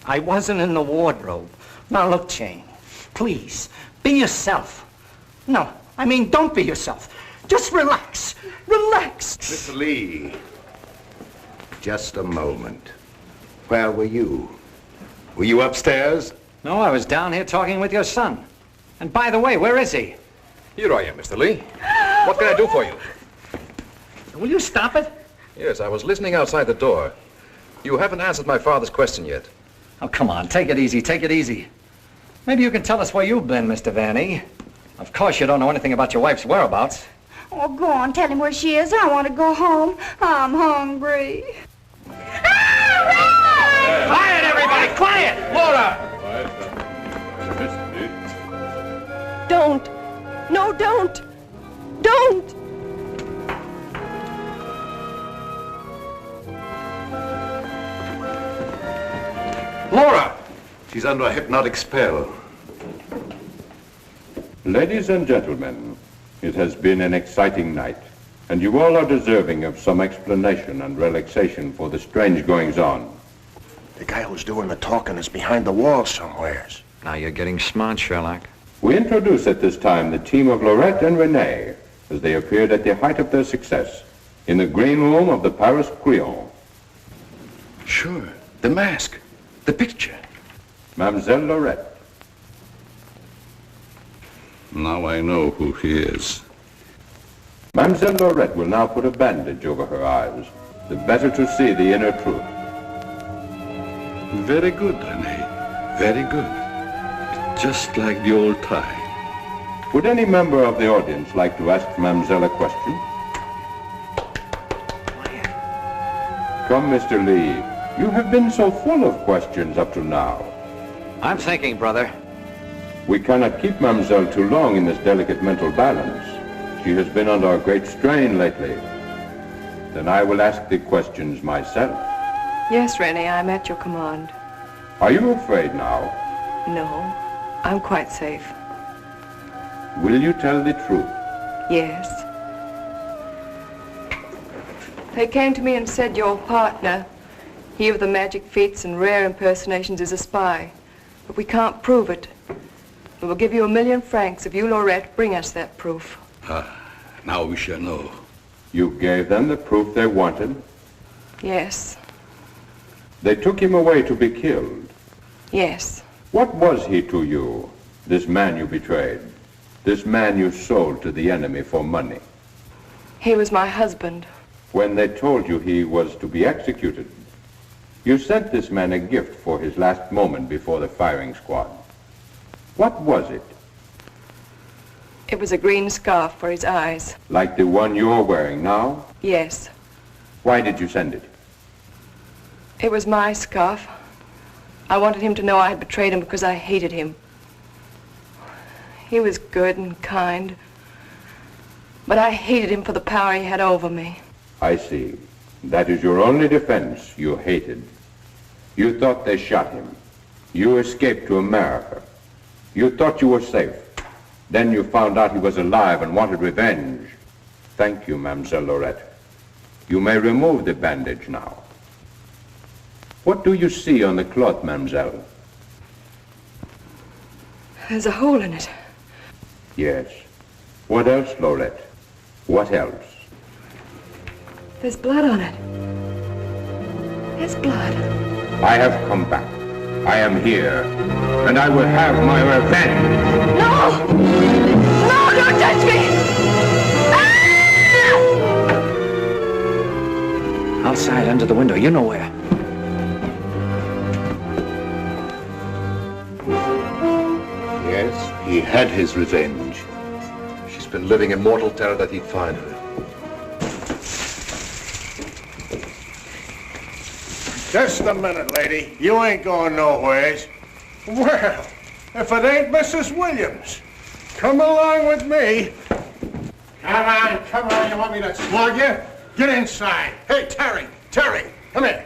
I wasn't in the wardrobe. Now look, Jane, please, be yourself. No, I mean, don't be yourself. Just relax. Relax. Mr. Lee, just a moment. Where were you? Were you upstairs? No, I was down here talking with your son. And by the way, where is he? Here I am, Mr. Lee. What can I do for you? Will you stop it? Yes, I was listening outside the door. You haven't answered my father's question yet. Oh, come on, take it easy, take it easy. Maybe you can tell us where you've been, Mr. Vanny. Of course you don't know anything about your wife's whereabouts. Oh, go on, tell him where she is. I want to go home. I'm hungry. Quiet, everybody, quiet! Laura! Don't. No, don't. Don't. Laura! She's under a hypnotic spell. Ladies and gentlemen, it has been an exciting night, and you all are deserving of some explanation and relaxation for the strange goings-on. The guy who's doing the talking is behind the wall somewheres. Now you're getting smart, Sherlock. We introduce at this time the team of Lorette and Renee as they appeared at the height of their success in the green room of the Paris Crillon. Sure, the mask, the picture. Mademoiselle Lorette. Now I know who he is. Mademoiselle Lorette will now put a bandage over her eyes, the better to see the inner truth. Very good, Renee. Very good. Just like the old time. Would any member of the audience like to ask Mademoiselle a question? Come, Mr. Lee. You have been so full of questions up to now. I'm thinking, brother. We cannot keep Mademoiselle too long in this delicate mental balance. She has been under a great strain lately. Then I will ask the questions myself. Yes, Rennie, I'm at your command. Are you afraid now? No, I'm quite safe. Will you tell the truth? Yes. They came to me and said your partner, he of the magic feats and rare impersonations, is a spy. But we can't prove it. We will give you 1,000,000 francs if you, Lorette, bring us that proof. Now we shall know. You gave them the proof they wanted? Yes. They took him away to be killed? Yes. What was he to you, this man you betrayed? This man you sold to the enemy for money? He was my husband. When they told you he was to be executed, you sent this man a gift for his last moment before the firing squad. What was it? It was a green scarf for his eyes. Like the one you're wearing now? Yes. Why did you send it? It was my scarf. I wanted him to know I had betrayed him because I hated him. He was good and kind, but I hated him for the power he had over me. I see. That is your only defense. You hated. You thought they shot him. You escaped to America. You thought you were safe. Then you found out he was alive and wanted revenge. Thank you, Mademoiselle Lorette. You may remove the bandage now. What do you see on the cloth, Mademoiselle? There's a hole in it. Yes. What else, Lorette? What else? There's blood on it. There's blood. I have come back. I am here. And I will have my revenge. No! No, don't touch me! Ah! Outside, under the window, you know where. Yes, he had his revenge. She's been living in mortal terror that he'd find her. Just a minute, lady. You ain't going nowheres. Well, if it ain't Mrs. Williams, come along with me. Come on. You want me to slug you? Get inside. Hey, Terry, come here.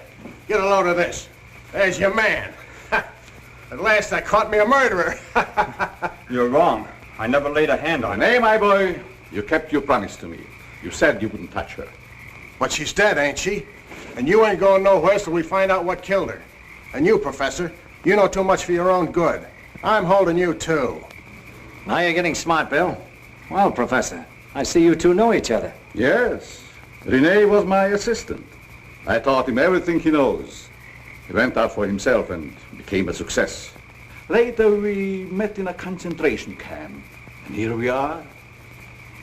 get a load of this. There's your man. At last I caught me a murderer. You're wrong. I never laid a hand on her. Renee, my boy, you kept your promise to me. You said you wouldn't touch her. But she's dead, ain't she? And you ain't going nowhere till we find out what killed her. And you, Professor, you know too much for your own good. I'm holding you, too. Now you're getting smart, Bill. Well, Professor, I see you two know each other. Yes. Renee was my assistant. I taught him everything he knows. He went out for himself and became a success. Later, we met in a concentration camp. And here we are.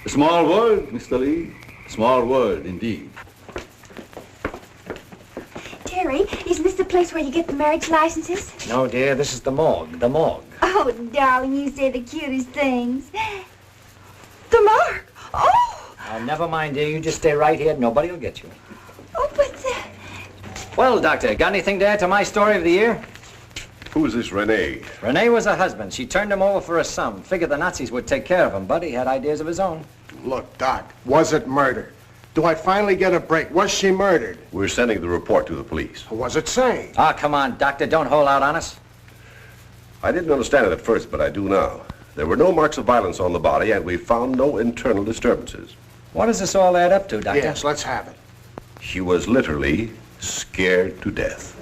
A small world, Mr. Lee. A small world, indeed. Terry, isn't this the place where you get the marriage licenses? No, dear, this is the morgue. The morgue. Oh, darling, you say the cutest things. The mark! Oh! Now, never mind, dear. You just stay right here. Nobody will get you. Oh, but... Well, Doctor, got anything to add to my story of the year? Who's this Renee? Renee was a husband. She turned him over for a sum. Figured the Nazis would take care of him, but he had ideas of his own. Look, Doc, was it murder? Do I finally get a break? Was she murdered? We're sending the report to the police. What was it say? Ah, come on, Doctor. Don't hold out on us. I didn't understand it at first, but I do now. There were no marks of violence on the body, and we found no internal disturbances. What does this all add up to, Doctor? Yes, let's have it. She was literally scared to death.